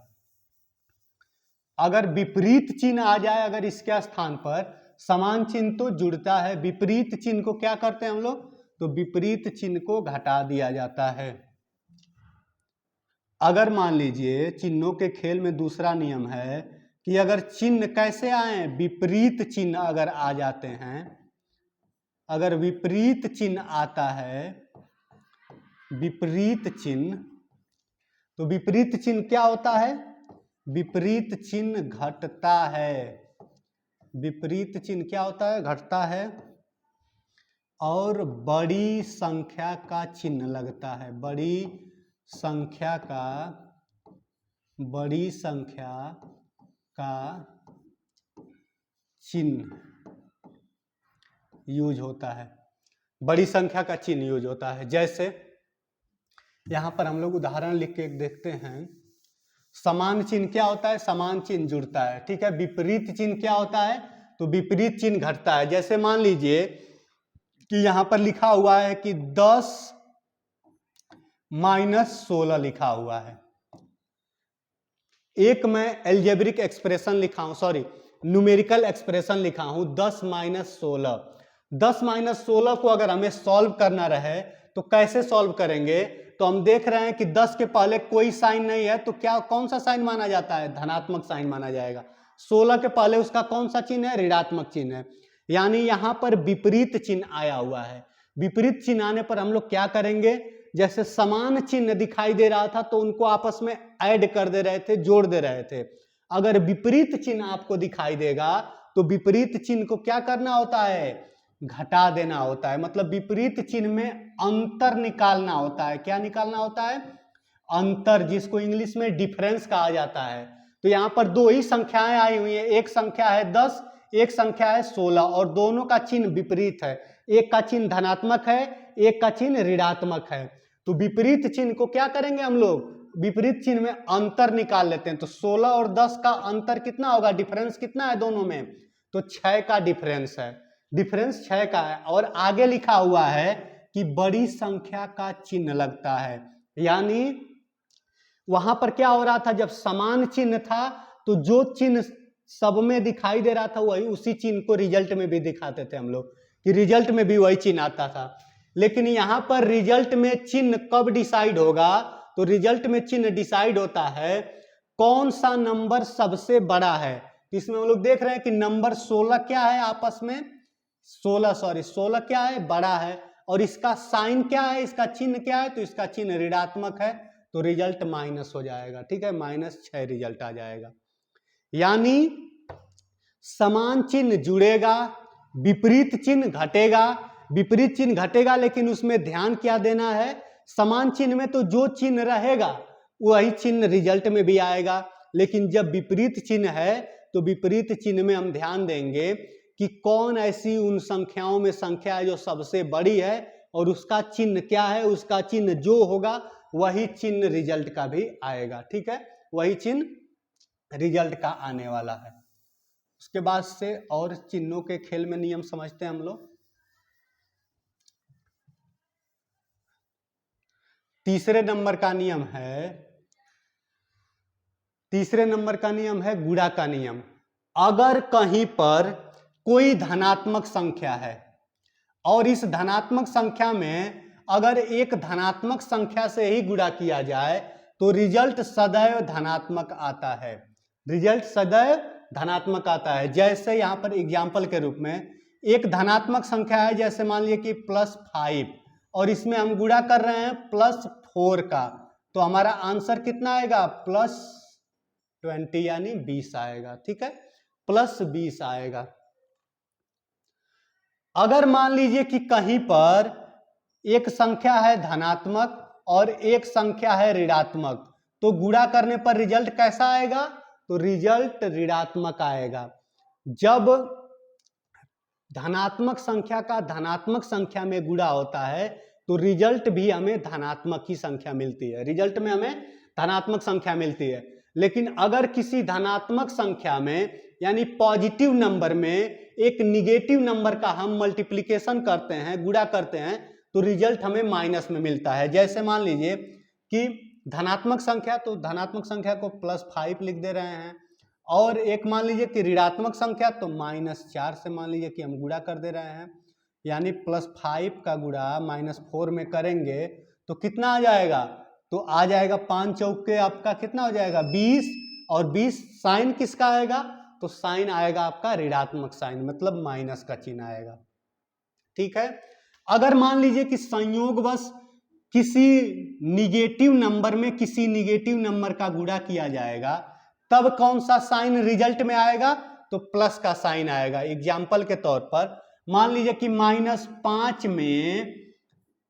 अगर विपरीत चिन्ह आ जाए अगर इसके स्थान पर, समान चिन्ह तो जुड़ता है, विपरीत चिन्ह को क्या करते हैं हम लोग, तो विपरीत चिन्ह को घटा दिया जाता है। अगर मान लीजिए चिन्हों के खेल में दूसरा नियम है कि अगर चिन्ह कैसे आए, विपरीत चिन्ह अगर आ जाते हैं, अगर विपरीत चिन्ह आता है, विपरीत चिन्ह, तो विपरीत चिन्ह क्या होता है, विपरीत चिन्ह घटता है। विपरीत चिन्ह क्या होता है, घटता है, और बड़ी संख्या का चिन्ह लगता है, बड़ी संख्या का चिन्ह यूज होता है, बड़ी संख्या का चिन्ह यूज होता है। जैसे यहां पर हम लोग उदाहरण लिख के देखते हैं, समान चिन्ह क्या होता है, समान चिन्ह जुड़ता है, ठीक है। विपरीत चिन्ह क्या होता है, तो विपरीत चिन्ह घटता है। जैसे मान लीजिए कि यहां पर लिखा हुआ है कि 10 - 16 लिखा हुआ है। एक मैं एल्जेब्रिक एक्सप्रेशन लिखा हूं, सॉरी न्यूमेरिकल एक्सप्रेशन लिखा हूं, 10 - 16। 10 - 16 को अगर हमें सॉल्व करना रहे तो कैसे सॉल्व करेंगे, तो हम देख रहे हैं कि 10 के पहले कोई साइन नहीं है, तो क्या कौन सा साइन माना जाता है, धनात्मक साइन माना जाएगा। 16 के पहले उसका कौन सा चिन्ह है, ऋणात्मक चिन्ह है, यानी यहां पर विपरीत चिन्ह आया हुआ है। विपरीत चिन्ह आने पर हम लोग क्या करेंगे, जैसे समान चिन्ह दिखाई दे रहा था तो उनको आपस में ऐड कर दे रहे थे, जोड़ दे रहे थे। अगर विपरीत चिन्ह आपको दिखाई देगा तो विपरीत चिन्ह को क्या करना होता है, घटा देना होता है, मतलब विपरीत चिन्ह में अंतर निकालना होता है। क्या निकालना होता है, अंतर, जिसको इंग्लिश में डिफरेंस कहा जाता है। तो यहाँ पर दो ही संख्याएं आई हुई है, एक संख्या है 10, एक संख्या है 16, और दोनों का चिन्ह विपरीत है, एक का चिन्ह धनात्मक है, एक का चिन्ह ऋणात्मक है। तो विपरीत चिन्ह को क्या करेंगे हम लोग, विपरीत चिन्ह में अंतर निकाल लेते हैं। तो 16 और 10 का अंतर कितना होगा, डिफरेंस कितना है दोनों में, तो 6 का डिफरेंस है, डिफरेंस 6 का है। और आगे लिखा हुआ है कि बड़ी संख्या का चिन्ह लगता है, यानी वहां पर क्या हो रहा था, जब समान चिन्ह था तो जो चिन्ह सब में दिखाई दे रहा था वही उसी चिन्ह को रिजल्ट में भी दिखाते थे हम लोग, कि रिजल्ट में भी वही चिन्ह आता था। लेकिन यहां पर रिजल्ट में चिन्ह कब डिसाइड होगा, तो रिजल्ट में चिन्ह डिसाइड होता है कौन सा नंबर सबसे बड़ा है। तो इसमें हम लोग देख रहे हैं कि नंबर 16 क्या है, आपस में 16 क्या है, बड़ा है, और इसका साइन क्या है, इसका चिन्ह क्या है, तो इसका चिन्ह ऋणात्मक है, तो रिजल्ट माइनस हो जाएगा, ठीक है, -6 रिजल्ट आ जाएगा। यानी समान चिन्ह जुड़ेगा, विपरीत चिन्ह घटेगा, विपरीत चिन्ह घटेगा, लेकिन उसमें ध्यान क्या देना है, समान चिन्ह में तो जो चिन्ह रहेगा वही चिन्ह रिजल्ट में भी आएगा, लेकिन जब विपरीत चिन्ह है तो विपरीत चिन्ह में हम ध्यान देंगे कि कौन ऐसी उन संख्याओं में संख्या है जो सबसे बड़ी है, और उसका चिन्ह क्या है, उसका चिन्ह जो होगा वही चिन्ह रिजल्ट का भी आएगा, ठीक है, वही चिन्ह रिजल्ट का आने वाला है। उसके बाद से और चिन्हों के खेल में नियम समझते हैं हम लोग। तीसरे नंबर का नियम है गुणा का नियम। अगर कहीं पर कोई धनात्मक संख्या है और इस धनात्मक संख्या में अगर एक धनात्मक संख्या से ही गुणा किया जाए तो रिजल्ट सदैव धनात्मक आता है, रिजल्ट सदैव धनात्मक आता है। जैसे यहाँ पर एग्जाम्पल के रूप में एक धनात्मक संख्या है, जैसे मान लीजिए कि +5, और इसमें हम गुणा कर रहे हैं +4 का, तो हमारा आंसर कितना आएगा? +20 यानी 20 आएगा। ठीक है, +20 आएगा। अगर मान लीजिए कि कहीं पर एक संख्या है धनात्मक और एक संख्या है ऋणात्मक, तो गुणा करने पर रिजल्ट कैसा आएगा? तो रिजल्ट ऋणात्मक आएगा। जब धनात्मक संख्या का धनात्मक संख्या में गुणा होता है तो रिजल्ट भी हमें धनात्मक ही संख्या मिलती है, रिजल्ट में हमें धनात्मक संख्या मिलती है। लेकिन अगर किसी धनात्मक संख्या में यानी पॉजिटिव नंबर में एक निगेटिव नंबर का हम मल्टीप्लिकेशन करते हैं, गुणा करते हैं, तो रिजल्ट हमें माइनस में मिलता है। जैसे मान लीजिए कि धनात्मक संख्या, तो धनात्मक संख्या को +5 लिख दे रहे हैं, और एक मान लीजिए कि ऋणात्मक संख्या, तो -4 से मान लीजिए कि हम गुणा कर दे रहे हैं, यानी +5 का गुणा -4 में करेंगे तो कितना आ जाएगा? तो आ जाएगा 5 चौके आपका कितना हो जाएगा? 20, और 20 साइन किसका आएगा? तो साइन आएगा आपका ऋणात्मक साइन, मतलब माइनस का चिन्ह आएगा। ठीक है, अगर मान लीजिए कि संयोगवश किसी निगेटिव नंबर में किसी निगेटिव नंबर का गुणा किया जाएगा, तब कौन सा साइन रिजल्ट में आएगा? तो प्लस का साइन आएगा। एग्जाम्पल के तौर पर मान लीजिए कि -5 में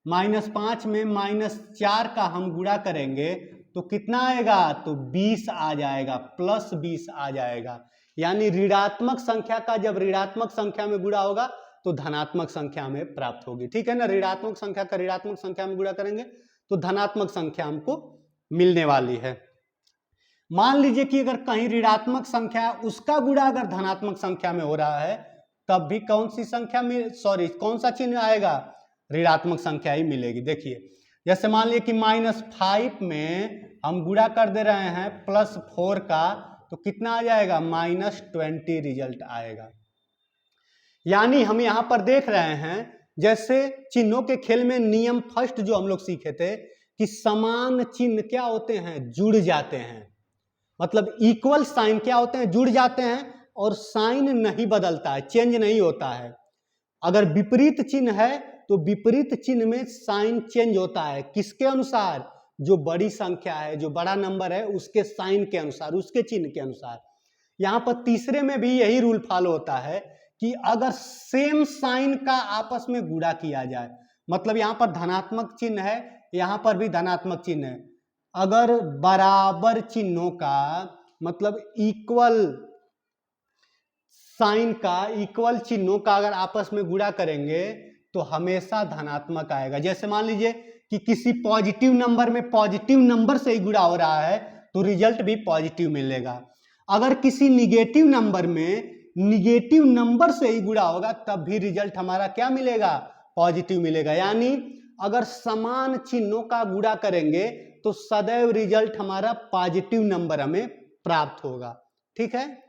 -4 का हम गुणा करेंगे तो कितना आएगा? तो 20 आ जाएगा, +20 आ जाएगा। यानी ऋणात्मक संख्या का जब ऋणात्मक संख्या में गुणा होगा तो धनात्मक संख्या में प्राप्त होगी। ठीक है ना, ऋणात्मक संख्या का ऋणात्मक संख्या में गुणा करेंगे तो धनात्मक संख्या हमको मिलने वाली है। मान लीजिए कि अगर कहीं ऋणात्मक संख्या है, उसका गुणा अगर धनात्मक संख्या में हो रहा है, तब भी कौन सी संख्या में कौन सा चिन्ह आएगा? ऋणात्मक संख्या ही मिलेगी। देखिए, जैसे मान लीजिए कि -5 में हम गुणा कर दे रहे हैं +4 का, तो कितना आ जाएगा? -20 रिजल्ट आएगा। यानी हम यहां पर देख रहे हैं, जैसे चिन्हों के खेल में नियम फर्स्ट जो हम लोग सीखे थे कि समान चिन्ह क्या होते हैं? जुड़ जाते हैं। मतलब इक्वल साइन क्या होते हैं? जुड़ जाते हैं, और साइन नहीं बदलता है, चेंज नहीं होता है। अगर विपरीत चिन्ह है तो विपरीत चिन्ह में साइन चेंज होता है। किसके अनुसार? जो बड़ी संख्या है, जो बड़ा नंबर है, उसके साइन के अनुसार, उसके चिन्ह के अनुसार। यहां पर तीसरे में भी यही रूल फॉलो होता है कि अगर सेम साइन का आपस में गुणा किया जाए, मतलब यहां पर धनात्मक चिन्ह है, यहां पर भी धनात्मक चिन्ह है, अगर बराबर चिन्हों का मतलब इक्वल साइन का, इक्वल चिन्हों का अगर आपस में गुणा करेंगे तो हमेशा धनात्मक आएगा। जैसे मान लीजिए कि किसी पॉजिटिव नंबर में पॉजिटिव नंबर से ही गुणा हो रहा है तो रिजल्ट भी पॉजिटिव मिलेगा। अगर किसी निगेटिव नंबर में निगेटिव नंबर से ही गुणा होगा तब भी रिजल्ट हमारा क्या मिलेगा? पॉजिटिव मिलेगा। यानी अगर समान चिन्हों का गुणा करेंगे तो सदैव रिजल्ट हमारा पॉजिटिव नंबर हमें प्राप्त होगा। ठीक है,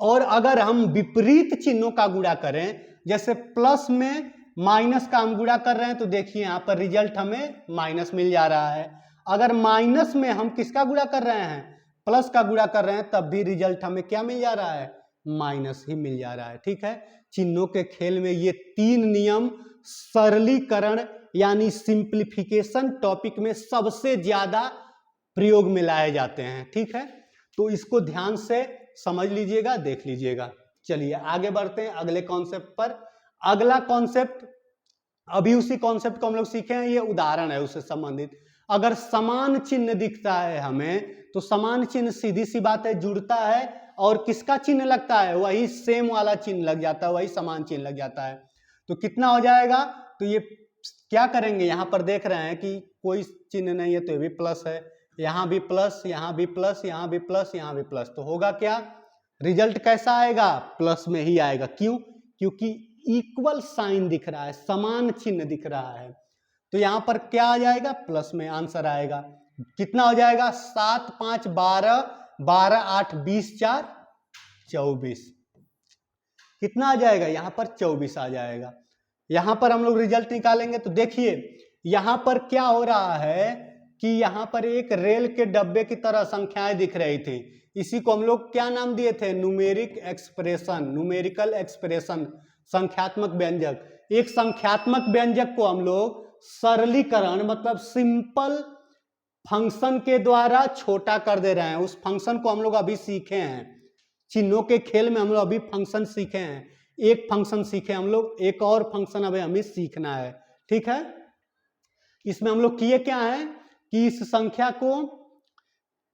और अगर हम विपरीत चिन्हों का गुणा करें, जैसे प्लस में माइनस का हम गुणा कर रहे हैं, तो देखिए यहां पर रिजल्ट हमें माइनस मिल जा रहा है। अगर माइनस में हम किसका गुणा कर रहे हैं? प्लस का गुणा कर रहे हैं, तब भी रिजल्ट हमें क्या मिल जा रहा है? माइनस ही मिल जा रहा है। ठीक है, चिन्हों के खेल में ये 3 नियम सरलीकरण यानी सिंप्लीफिकेशन टॉपिक में सबसे ज्यादा प्रयोग में लाए जाते हैं। ठीक है, तो इसको ध्यान से समझ लीजिएगा, देख लीजिएगा। चलिए आगे बढ़ते हैं अगले कॉन्सेप्ट पर। अगला कॉन्सेप्ट, अभी उसी कॉन्सेप्ट को हम लोग सीखे हैं, ये उदाहरण है उससे संबंधित। अगर समान चिन्ह दिखता है हमें, तो समान चिन्ह सीधी सी बात है जुड़ता है, और किसका चिन्ह लगता है? वही सेम वाला चिन्ह लग जाता है, वही समान चिन्ह लग जाता है। तो कितना हो जाएगा? तो ये क्या करेंगे, यहां पर देख रहे हैं कि कोई चिन्ह नहीं है तो ये भी प्लस है, यहां भी प्लस, यहां भी प्लस, यहां भी प्लस, यहां भी प्लस, तो होगा क्या? रिजल्ट कैसा आएगा? प्लस में ही आएगा। क्यों? क्योंकि इक्वल साइन दिख रहा है, समान चिन्ह दिख रहा है, तो यहां पर क्या आ जाएगा? प्लस में आंसर आएगा। कितना हो जाएगा? 7 5 12, 12 8 20 4 24। कितना आ जाएगा? यहां पर 24 आ जाएगा। यहां पर हम लोग रिजल्ट निकालेंगे तो देखिए यहां पर क्या हो रहा है कि यहां पर एक रेल के डब्बे की तरह संख्याएं दिख रही थी। इसी को हम लोग क्या नाम दिए थे? Numeric expression, numerical expression. संख्यात्मक व्यंजक। एक संख्यात्मक व्यंजक को हम लोग सरलीकरण मतलब सिंपल फंक्शन के द्वारा छोटा कर दे रहे हैं। उस फंक्शन को हम लोग अभी सीखे हैं, चिन्हों के खेल में हम लोग अभी फंक्शन सीखे हैं। एक फंक्शन सीखे हम लोग, एक और फंक्शन अभी हमें सीखना है। ठीक है, इसमें हम लोग किए क्या है कि इस संख्या को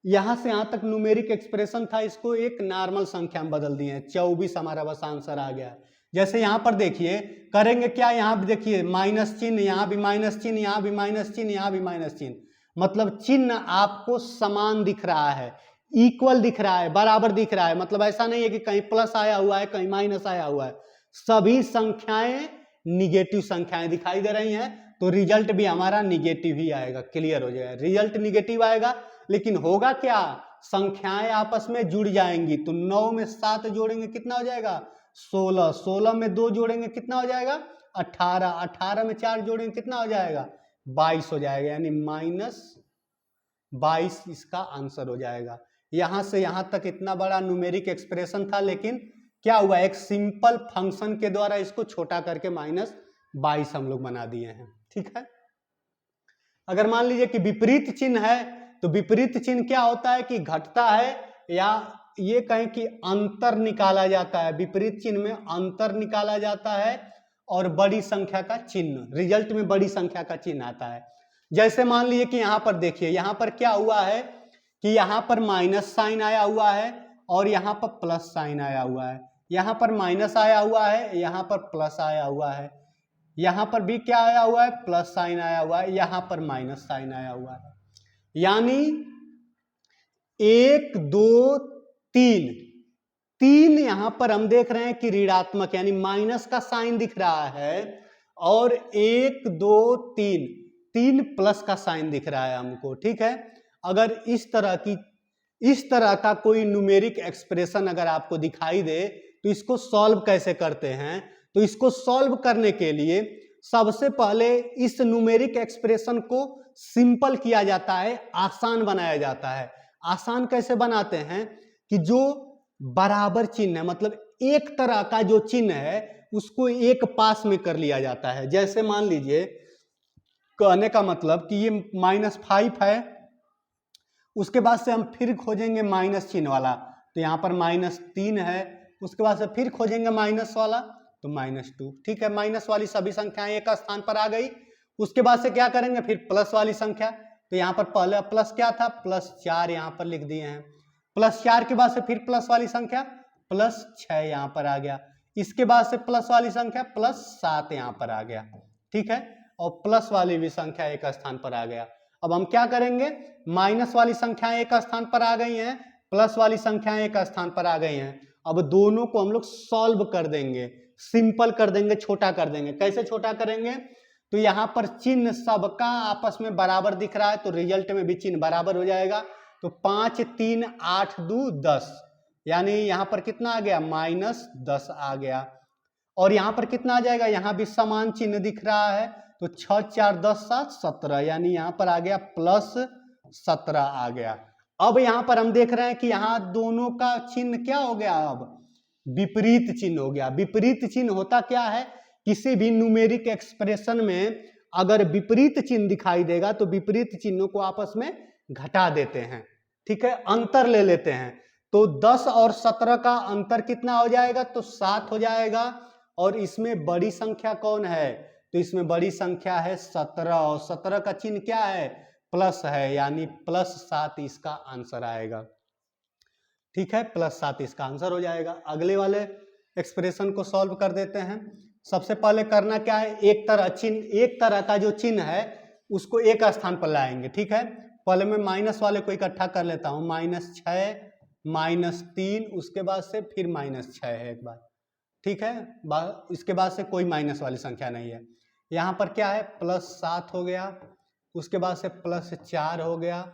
यहां से यहां तक न्यूमेरिक एक्सप्रेशन था, इसको एक नॉर्मल संख्या में बदल दिए। 24 हमारा बस आंसर आ गया। जैसे यहां पर देखिए करेंगे क्या, यहां भी देखिए माइनस चिन्ह, यहां भी माइनस चिन्ह, यहां भी माइनस चिन्ह, यहां भी माइनस चिन्ह, मतलब चिन्ह आपको समान दिख रहा है, इक्वल दिख रहा है, बराबर दिख रहा है। मतलब ऐसा नहीं है कि कहीं प्लस आया हुआ है कहीं माइनस आया हुआ है, सभी संख्याएं निगेटिव संख्याएं दिखाई दे रही हैं, तो रिजल्ट भी हमारा निगेटिव ही आएगा। क्लियर हो जाएगा, रिजल्ट निगेटिव आएगा। लेकिन होगा क्या, संख्याएं आपस में जुड़ जाएंगी। तो 9 में 7 जोड़ेंगे कितना हो जाएगा 16, 16 में 2 जोड़ेंगे कितना हो जाएगा 18, 18 में 4 जोड़ेंगे कितना हो जाएगा 22 हो जाएगा, यानी -22 इसका आंसर हो जाएगा। यहां से यहां तक इतना बड़ा न्यूमेरिक एक्सप्रेशन था, लेकिन क्या हुआ, एक सिंपल फंक्शन के द्वारा इसको छोटा करके -22 हम लोग बना दिए हैं। ठीक है, अगर मान लीजिए कि विपरीत चिन्ह है, तो विपरीत चिन्ह क्या होता है कि घटता है, या ये कहें कि अंतर निकाला जाता है। विपरीत चिन्ह में अंतर निकाला जाता है और बड़ी संख्या का चिन्ह, रिजल्ट में बड़ी संख्या का चिन्ह आता है। जैसे मान लीजिए कि यहां पर देखिए, यहां पर क्या हुआ है कि यहां पर माइनस साइन आया हुआ है और यहां पर प्लस साइन आया हुआ है, यहां पर माइनस आया हुआ है, यहां पर प्लस आया हुआ है, यहां पर भी क्या आया हुआ है प्लस साइन आया हुआ है, यहां पर माइनस साइन आया हुआ है। यानी 1 2 3, 3 यहां पर हम देख रहे हैं कि ऋणात्मक यानी माइनस का साइन दिख रहा है, और 1 2 3, 3 प्लस का साइन दिख रहा है हमको। ठीक है, अगर इस तरह का कोई न्यूमेरिक एक्सप्रेशन अगर आपको दिखाई दे तो इसको सॉल्व कैसे करते हैं, तो इसको सॉल्व करने के लिए सबसे पहले इस न्यूमेरिक एक्सप्रेशन को सिंपल किया जाता है, आसान बनाया जाता है। आसान कैसे बनाते हैं कि जो बराबर चिन्ह है, मतलब एक तरह का जो चिन्ह है उसको एक पास में कर लिया जाता है। जैसे मान लीजिए, कहने का मतलब कि ये -5 है, उसके बाद से हम फिर खोजेंगे माइनस चिन्ह वाला, तो यहाँ पर -3 है, उसके बाद से फिर खोजेंगे माइनस वाला तो -2। ठीक है, माइनस वाली सभी संख्याएं एक स्थान पर आ गई। उसके बाद से क्या करेंगे, फिर प्लस वाली संख्या, तो यहाँ पर पहले प्लस क्या था +4 यहाँ पर लिख दिए हैं, +4 के बाद से फिर प्लस वाली संख्या +6 यहाँ पर आ गया, इसके बाद से प्लस वाली संख्या +7 यहाँ पर आ गया। ठीक है, और प्लस वाली भी संख्या एक स्थान पर आ गया। अब हम क्या करेंगे, माइनस वाली संख्याएं एक स्थान पर आ गई हैं, प्लस वाली संख्याएं एक स्थान पर आ गई हैं। अब दोनों को हम लोग सॉल्व कर देंगे, सिंपल कर देंगे, छोटा कर देंगे। कैसे छोटा करेंगे, तो यहाँ पर चिन्ह सबका आपस में बराबर दिख रहा है, तो रिजल्ट में भी चिन्ह बराबर हो जाएगा। तो 5 3 8 2 10, यानी यहाँ पर कितना आ गया -10 आ गया, और यहाँ पर कितना आ जाएगा, यहाँ भी समान चिन्ह दिख रहा है, तो 6 4 10 7 17, यानी यहाँ पर आ गया +17 आ गया। अब यहाँ पर हम देख रहे हैं कि यहाँ दोनों का चिन्ह क्या हो गया, अब विपरीत चिन्ह हो गया। विपरीत चिन्ह होता क्या है, किसी भी न्यूमेरिक एक्सप्रेशन में अगर विपरीत चिन्ह दिखाई देगा तो विपरीत चिन्हों को आपस में घटा देते हैं। ठीक है, अंतर ले लेते हैं। तो 10 और 17 का अंतर कितना हो जाएगा, तो 7 हो जाएगा, और इसमें बड़ी संख्या कौन है, तो इसमें बड़ी संख्या है 17, और 17 का चिन्ह क्या है प्लस है, यानी +7 इसका आंसर आएगा। ठीक है, +7 इसका आंसर हो जाएगा। अगले वाले एक्सप्रेशन को सॉल्व कर देते हैं। सबसे पहले करना क्या है, एक तरह का जो चिन्ह है उसको एक स्थान पर लाएंगे। ठीक है, पहले मैं माइनस वाले को इकट्ठा कर लेता हूँ, -6 -3, उसके बाद से फिर -6 है एक बार। ठीक है, इसके बाद से कोई माइनस वाली संख्या नहीं है। यहाँ पर क्या है +7 हो गया, उसके बाद से +4 हो गया,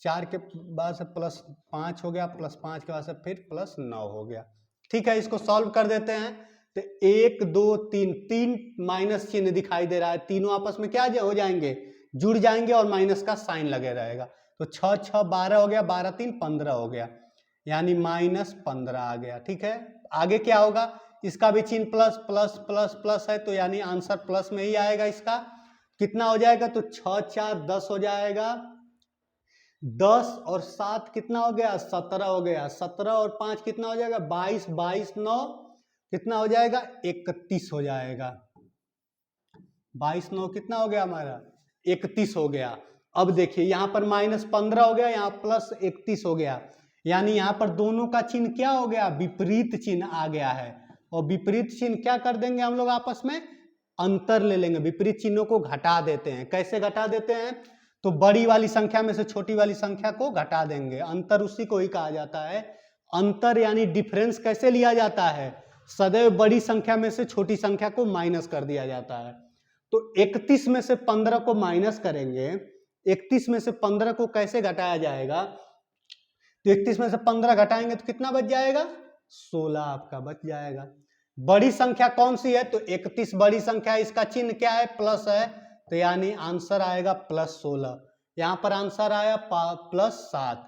4 के बाद से +5 हो गया, +5 के बाद से फिर +9 हो गया। ठीक है, इसको सॉल्व कर देते हैं। तो 1 2 3, 3 माइनस चिन्ह दिखाई दे रहा है, तीनों आपस में क्या हो जाएंगे, जुड़ जाएंगे, और माइनस का साइन लगे रहेगा। तो 6 6 12 हो गया, 12 3 15 हो गया, यानी -15 आ गया। ठीक है, आगे क्या होगा, इसका भी चिन्ह प्लस प्लस प्लस प्लस है, तो यानी आंसर प्लस में ही आएगा। इसका कितना हो जाएगा, तो 6 4 10 हो जाएगा। 10 और 7 कितना हो गया, 17 हो गया। 17 और 5 कितना हो जाएगा, 22। 22 9 कितना हो जाएगा, 31 हो जाएगा। 22 9 कितना हो गया हमारा, 31 हो गया। अब देखिए यहाँ पर -15 हो गया, यहाँ प्लस 31 हो गया, यानी यहाँ पर दोनों का चिन्ह क्या हो गया, विपरीत चिन्ह आ गया है। और विपरीत चिन्ह क्या कर देंगे हम लोग, आपस में अंतर ले लेंगे, विपरीत चिन्हों को घटा देते हैं। कैसे घटा देते हैं, तो बड़ी वाली संख्या में से छोटी वाली संख्या को घटा देंगे। अंतर उसी को ही कहा जाता है। अंतर यानी डिफरेंस कैसे लिया जाता है, सदैव बड़ी संख्या में से छोटी संख्या को माइनस कर दिया जाता है। तो 31 में से 15 को माइनस करेंगे। 31 में से 15 को कैसे घटाया जाएगा, तो 31 में से 15 घटाएंगे तो कितना बच जाएगा, 16 आपका बच जाएगा। बड़ी संख्या कौन सी है, तो 31 बड़ी संख्या है, इसका चिन्ह क्या है, प्लस है, तो यानी आंसर आएगा +16। यहां पर आंसर आया +7।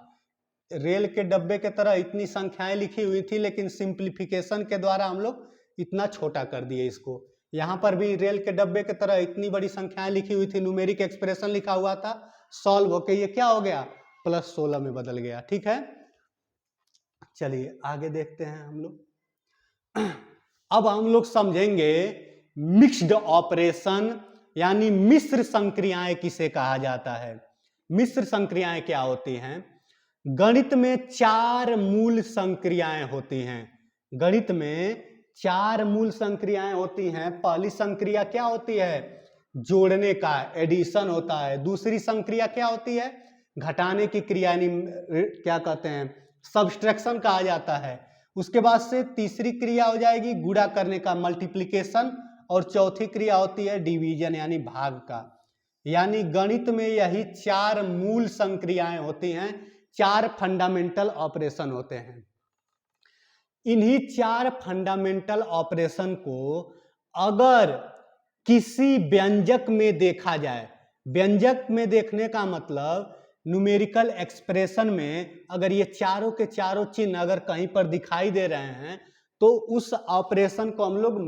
रेल के डब्बे के तरह इतनी संख्याएं लिखी हुई थी, लेकिन सिंप्लीफिकेशन के द्वारा हम लोग इतना छोटा कर दिए इसको। यहां पर भी रेल के डब्बे के तरह इतनी बड़ी संख्याएं लिखी हुई थी, न्यूमेरिक एक्सप्रेशन लिखा हुआ था, सॉल्व होके ये क्या हो गया, +16 में बदल गया। ठीक है, चलिए आगे देखते हैं हम लोग। अब हम लोग समझेंगे मिक्स्ड ऑपरेशन, यानी मिश्र संक्रियाएं किसे कहा जाता है। मिश्र संक्रियाएं क्या होती हैं, गणित में 4 मूल संक्रियाएं होती हैं। गणित में 4 मूल संक्रियाएं होती हैं। पहली संक्रिया क्या होती है, जोड़ने का, एडिशन होता है। दूसरी संक्रिया क्या होती है, घटाने की क्रिया, यानी क्या कहते हैं, सब्सट्रैक्शन कहा जाता है। उसके बाद से तीसरी क्रिया हो जाएगी गुणा करने का, मल्टीप्लिकेशन, और चौथी क्रिया होती है डिवीजन यानी भाग का। यानी गणित में यही 4 मूल संक्रियाएं होती हैं, 4 फंडामेंटल ऑपरेशन होते हैं। इन्हीं 4 फंडामेंटल ऑपरेशन को अगर किसी व्यंजक में देखा जाए, व्यंजक में देखने का मतलब न्यूमेरिकल एक्सप्रेशन में अगर ये चारों के चारों चिन्ह अगर कहीं पर दिखाई दे रहे हैं, तो उस ऑपरेशन को हम लोग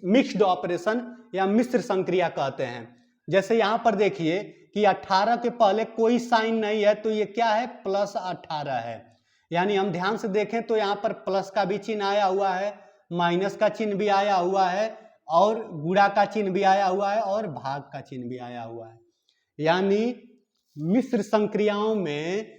मिक्स्ड ऑपरेशन या मिश्र संक्रिया कहते हैं। जैसे यहां पर देखिए कि 18 के पहले कोई साइन नहीं है, तो ये क्या है, +18 है। यानी हम ध्यान से देखें तो यहाँ पर प्लस का भी चिन्ह आया हुआ है, माइनस का चिन्ह भी आया हुआ है, और गुणा का चिन्ह भी आया हुआ है, और भाग का चिन्ह भी आया हुआ है। यानी मिश्र संक्रियाओं में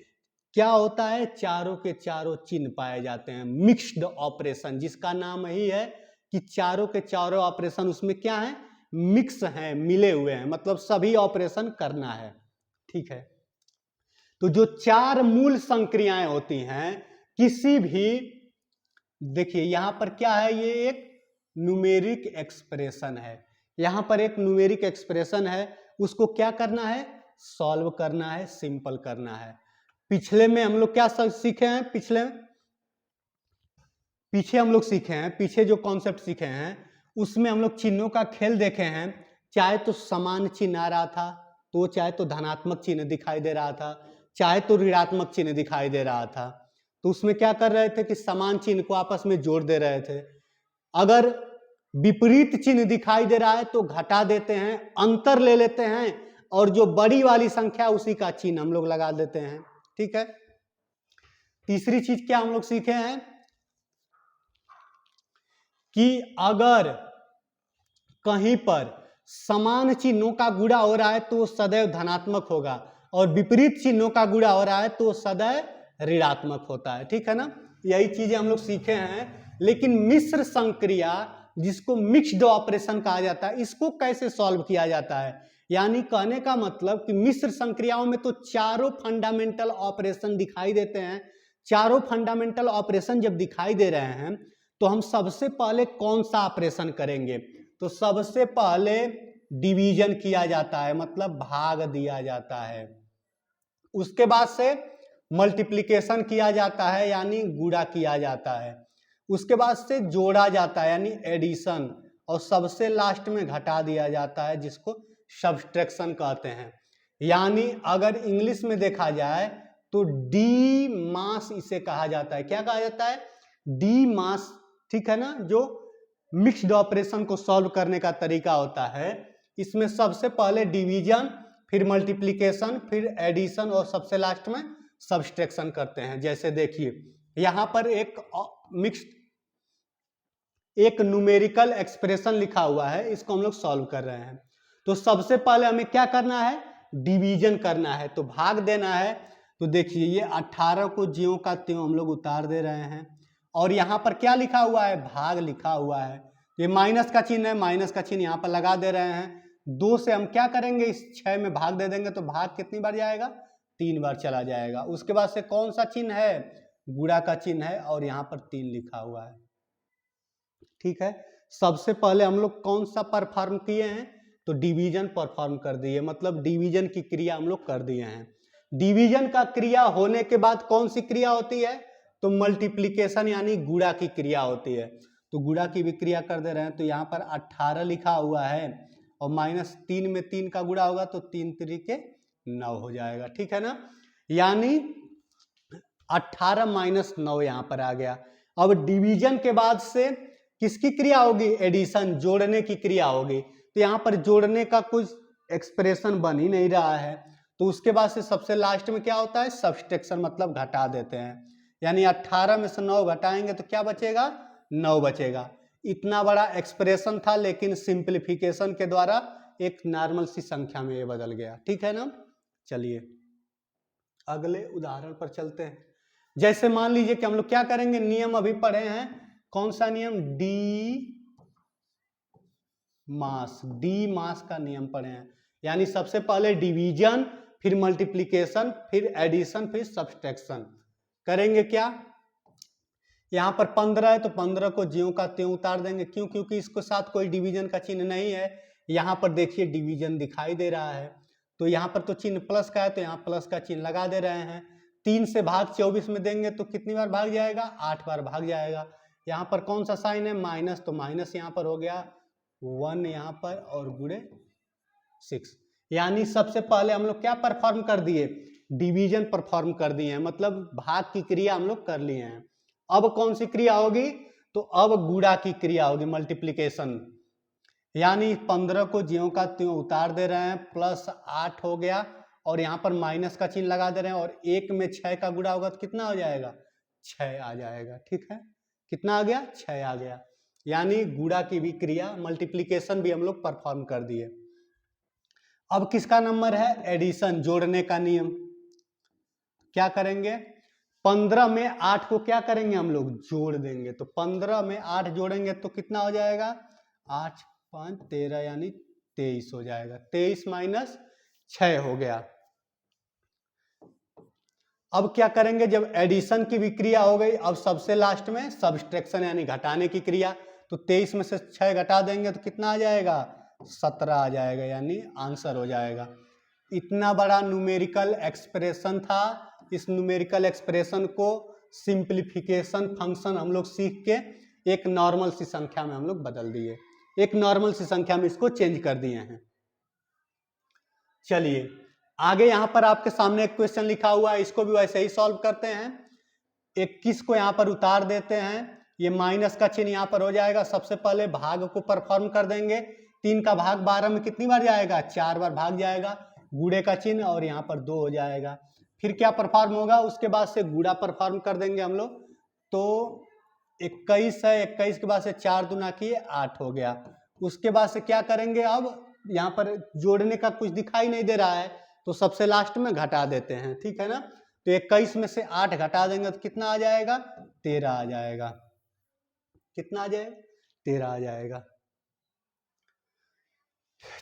क्या होता है, चारों के चारों चिन्ह पाए जाते हैं। मिक्स्ड ऑपरेशन, जिसका नाम ही है कि चारों के चारों ऑपरेशन उसमें क्या है, मिक्स हैं, मिले हुए हैं, मतलब सभी ऑपरेशन करना है। ठीक है, तो जो 4 मूल संक्रियाएं होती हैं किसी भी, देखिए यहां पर क्या है, ये एक न्यूमेरिक एक्सप्रेशन है। यहां पर एक न्यूमेरिक एक्सप्रेशन है, उसको क्या करना है, सॉल्व करना है, सिंपल करना है। पिछले में हम लोग क्या सीखे हैं, पीछे हम लोग सीखे हैं, पीछे जो कॉन्सेप्ट सीखे हैं उसमें हम लोग चिन्हों का खेल देखे हैं। चाहे तो समान चिन्ह आ रहा था, तो चाहे तो धनात्मक चिन्ह दिखाई दे रहा था, चाहे तो ऋणात्मक चिन्ह दिखाई दे रहा था, तो उसमें क्या कर रहे थे कि समान चिन्ह को आपस में जोड़ दे रहे थे। अगर विपरीत चिन्ह दिखाई दे रहा है तो घटा देते हैं, अंतर ले लेते हैं, और जो बड़ी वाली संख्या उसी का चिन्ह हम लोग लगा देते हैं। ठीक है, तीसरी चीज क्या हम लोग सीखे हैं कि अगर कहीं पर समान चिन्हों का गुणा हो रहा है तो सदैव धनात्मक होगा, और विपरीत चिन्हों का गुणा हो रहा है तो सदैव ऋणात्मक होता है। ठीक है ना, यही चीजें हम लोग सीखे हैं। लेकिन मिश्र संक्रिया, जिसको मिक्स्ड ऑपरेशन कहा जाता है, इसको कैसे सॉल्व किया जाता है, यानी कहने का मतलब कि मिश्र संक्रियाओं में तो चारों फंडामेंटल ऑपरेशन दिखाई देते हैं। चारों फंडामेंटल ऑपरेशन जब दिखाई दे रहे हैं तो हम सबसे पहले कौन सा ऑपरेशन करेंगे, तो सबसे पहले डिवीजन किया जाता है, मतलब भाग दिया जाता है। उसके बाद से मल्टीप्लिकेशन किया जाता है, यानी गुणा किया जाता है। उसके बाद से जोड़ा जाता है, यानी एडिशन, और सबसे लास्ट में घटा दिया जाता है, जिसको सब्सट्रैक्शन कहते हैं। यानी अगर इंग्लिश में देखा जाए तो डी मास इसे कहा जाता है। क्या कहा जाता है, डी मास। ठीक है ना, जो मिक्स्ड ऑपरेशन को सॉल्व करने का तरीका होता है, इसमें सबसे पहले डिवीजन, फिर मल्टीप्लिकेशन, फिर एडिशन और सबसे लास्ट में सब्सट्रैक्शन करते हैं। जैसे देखिए यहां पर एक न्यूमेरिकल एक्सप्रेशन लिखा हुआ है, इसको हम लोग सॉल्व कर रहे हैं। तो सबसे पहले हमें क्या करना है, डिवीजन करना है, तो भाग देना है। तो देखिए ये 18 को ज्यों का त्यों हम लोग उतार दे रहे हैं, और यहाँ पर क्या लिखा हुआ है, भाग लिखा हुआ है। ये माइनस का चिन्ह है, माइनस का चिन्ह यहाँ पर लगा दे रहे हैं। 2 से हम क्या करेंगे, इस 6 में भाग दे देंगे, तो भाग कितनी बार जाएगा, 3 बार चला जाएगा। उसके बाद से कौन सा चिन्ह है, गुणा का चिन्ह है, और यहाँ पर 3 लिखा हुआ है। ठीक है, सबसे पहले हम लोग कौन सा परफॉर्म किए हैं, तो डिवीजन परफॉर्म कर दिए, मतलब डिवीजन की क्रिया हम लोग कर दिए हैं। डिवीजन का क्रिया होने के बाद कौन सी क्रिया होती है, तो मल्टीप्लिकेशन यानी गुणा की क्रिया होती है। तो गुणा की भी क्रिया कर दे रहे हैं। तो यहाँ पर 18 लिखा हुआ है, और -3 में 3 का गुणा होगा, तो 3 3 9 हो जाएगा। ठीक है ना, यानी 18 - 9 यहाँ पर आ गया। अब डिवीजन के बाद से किसकी क्रिया होगी, एडिशन, जोड़ने की क्रिया होगी। तो यहाँ पर जोड़ने का कुछ एक्सप्रेशन बन ही नहीं रहा है, तो उसके बाद से सबसे लास्ट में क्या होता है, सब्सट्रैक्शन, मतलब घटा देते हैं। यानी 18 में से 9 घटाएंगे तो क्या बचेगा, 9 बचेगा। इतना बड़ा एक्सप्रेशन था, लेकिन सिंप्लीफिकेशन के द्वारा एक नॉर्मल सी संख्या में ये बदल गया। ठीक है ना, चलिए अगले उदाहरण पर चलते हैं। जैसे मान लीजिए कि हम लोग क्या करेंगे, नियम अभी पढ़े हैं, कौन सा नियम, डी मास का नियम पढ़े हैं। यानी सबसे पहले डिवीजन, फिर मल्टीप्लिकेशन, फिर एडिशन, फिर सब्सट्रैक्शन करेंगे। क्या यहाँ पर 15 है, तो 15 को ज्यों का त्यों उतार देंगे। क्यों, क्योंकि इसके साथ कोई डिवीजन का चिन्ह नहीं है। यहाँ पर देखिए डिवीजन दिखाई दे रहा है, तो यहाँ पर तो चिन्ह प्लस का है, तो यहाँ प्लस का चिन्ह लगा दे रहे हैं। 3 से भाग 24 में देंगे तो कितनी बार भाग जाएगा, 8 बार भाग जाएगा। यहाँ पर कौन सा साइन है, माइनस, तो माइनस यहाँ पर हो गया 1 यहाँ पर, और गुणे 6। यानी सबसे पहले हम लोग क्या परफॉर्म कर दिए, डिवीजन परफॉर्म कर दिए हैं, मतलब भाग की क्रिया हम लोग कर लिए हैं। अब कौन सी क्रिया होगी, तो अब गुणा की क्रिया होगी, मल्टीप्लिकेशन। यानी 15 को ज्यों का त्यों उतार दे रहे हैं, +8 हो गया, और यहाँ पर माइनस का चिन्ह लगा दे रहे हैं, और 1 में 6 का गुणा होगा तो कितना हो जाएगा, 6 आ जाएगा। ठीक है, कितना आ गया, 6 आ गया। यानी गुणा की भी क्रिया, मल्टीप्लिकेशन भी हम लोग परफॉर्म कर दिए। अब किसका नंबर है, एडिशन, जोड़ने का नियम। क्या करेंगे, 15 में 8 को क्या करेंगे, हम लोग जोड़ देंगे। तो 15 में 8 जोड़ेंगे तो कितना हो जाएगा, 8 5 13, यानी 23 हो जाएगा। 23 - 6 हो गया। अब क्या करेंगे, जब एडिशन की भी क्रिया हो गई, अब सबसे लास्ट में सब्सट्रैक्शन यानी घटाने की क्रिया। तो 23 में से 6 घटा देंगे तो कितना आ जाएगा, 17 आ जाएगा, यानी आंसर हो जाएगा। इतना बड़ा न्यूमेरिकल एक्सप्रेशन था। इस न्यूमेरिकल एक्सप्रेशन को सिंप्लीफिकेशन फंक्शन हम लोग सीख के एक नॉर्मल सी संख्या में हम लोग बदल दिए, एक नॉर्मल सी संख्या में इसको चेंज कर दिए हैं। चलिए आगे यहाँ पर आपके सामने एक क्वेश्चन लिखा हुआ है, इसको भी वैसे ही सॉल्व करते हैं। 21 को यहाँ पर उतार देते हैं, ये माइनस का चिन्ह यहाँ पर हो जाएगा। सबसे पहले भाग को परफॉर्म कर देंगे। 3 का भाग 12 में कितनी बार जाएगा, 4 बार भाग जाएगा। गुणे का चिन्ह, और यहाँ पर 2 हो जाएगा। फिर क्या परफॉर्म होगा, उसके बाद से गुणा परफॉर्म कर देंगे हम लोग। तो 21 है, 21 के बाद से 4 दूना किए 8 हो गया। उसके बाद से क्या करेंगे, अब यहाँ पर जोड़ने का कुछ दिखाई नहीं दे रहा है, तो सबसे लास्ट में घटा देते हैं। ठीक है ना, तो 21 में से 8 घटा देंगे तो कितना आ जाएगा, 13 आ जाएगा। कितना आ जाएगा, 13 आ जाएगा।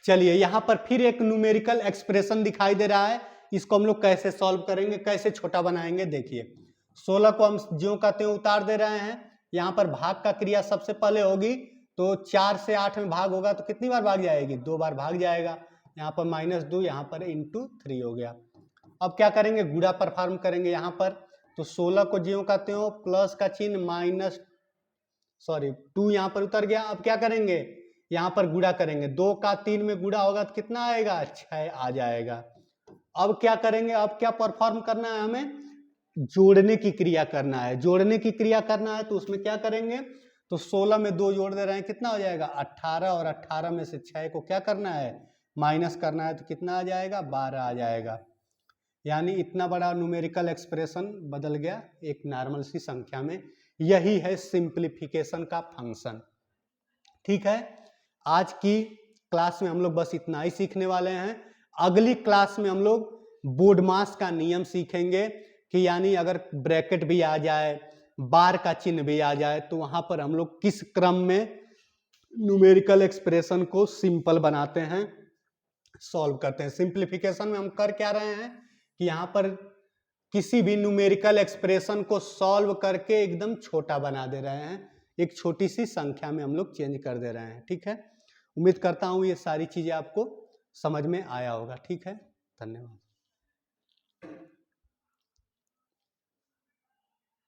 चलिए यहाँ पर फिर एक न्यूमेरिकल एक्सप्रेशन दिखाई दे रहा है, इसको हम लोग कैसे सॉल्व करेंगे, कैसे छोटा बनाएंगे। देखिए 16 को हम ज्यों का त्यों उतार दे रहे हैं। यहाँ पर भाग का क्रिया सबसे पहले होगी, तो 4 से 8 में भाग होगा तो कितनी बार भाग जाएगी, 2 बार भाग जाएगा। यहाँ पर -2, यहाँ पर ×3 हो गया। अब क्या करेंगे, गुणा परफॉर्म करेंगे यहाँ पर। तो 16 को ज्यों का त्यों, प्लस का चिन्ह, 2 यहाँ पर उतर गया। अब क्या करेंगे, यहाँ पर गुणा करेंगे। 2 का 3 में गुणा होगा तो कितना आएगा, 6 आ जाएगा। अब क्या करेंगे, अब क्या परफॉर्म करना है, हमें जोड़ने की क्रिया करना है। जोड़ने की क्रिया करना है तो उसमें क्या करेंगे, तो 16 में 2 जोड़ दे रहे हैं, कितना हो जाएगा 18, और 18 में से 6 को क्या करना है, माइनस करना है, तो कितना आ जाएगा 12 आ जाएगा। यानी इतना बड़ा न्यूमेरिकल एक्सप्रेशन बदल गया एक नॉर्मल सी संख्या में। यही है सिंप्लीफिकेशन का फंक्शन। ठीक है, आज की क्लास में हम लोग बस इतना ही सीखने वाले हैं। अगली क्लास में हम लोग बोडमास का नियम सीखेंगे कि यानी अगर ब्रैकेट भी आ जाए, बार का चिन्ह भी आ जाए, तो वहां पर हम लोग किस क्रम में न्यूमेरिकल एक्सप्रेशन को सिंपल बनाते हैं, सॉल्व करते हैं। सिंप्लीफिकेशन में हम कर क्या रहे हैं कि यहाँ पर किसी भी न्यूमेरिकल एक्सप्रेशन को सॉल्व करके एकदम छोटा बना दे रहे हैं, एक छोटी सी संख्या में हम लोग चेंज कर दे रहे हैं। ठीक है, उम्मीद करता हूँ ये सारी चीजें आपको समझ में आया होगा। ठीक है, धन्यवाद।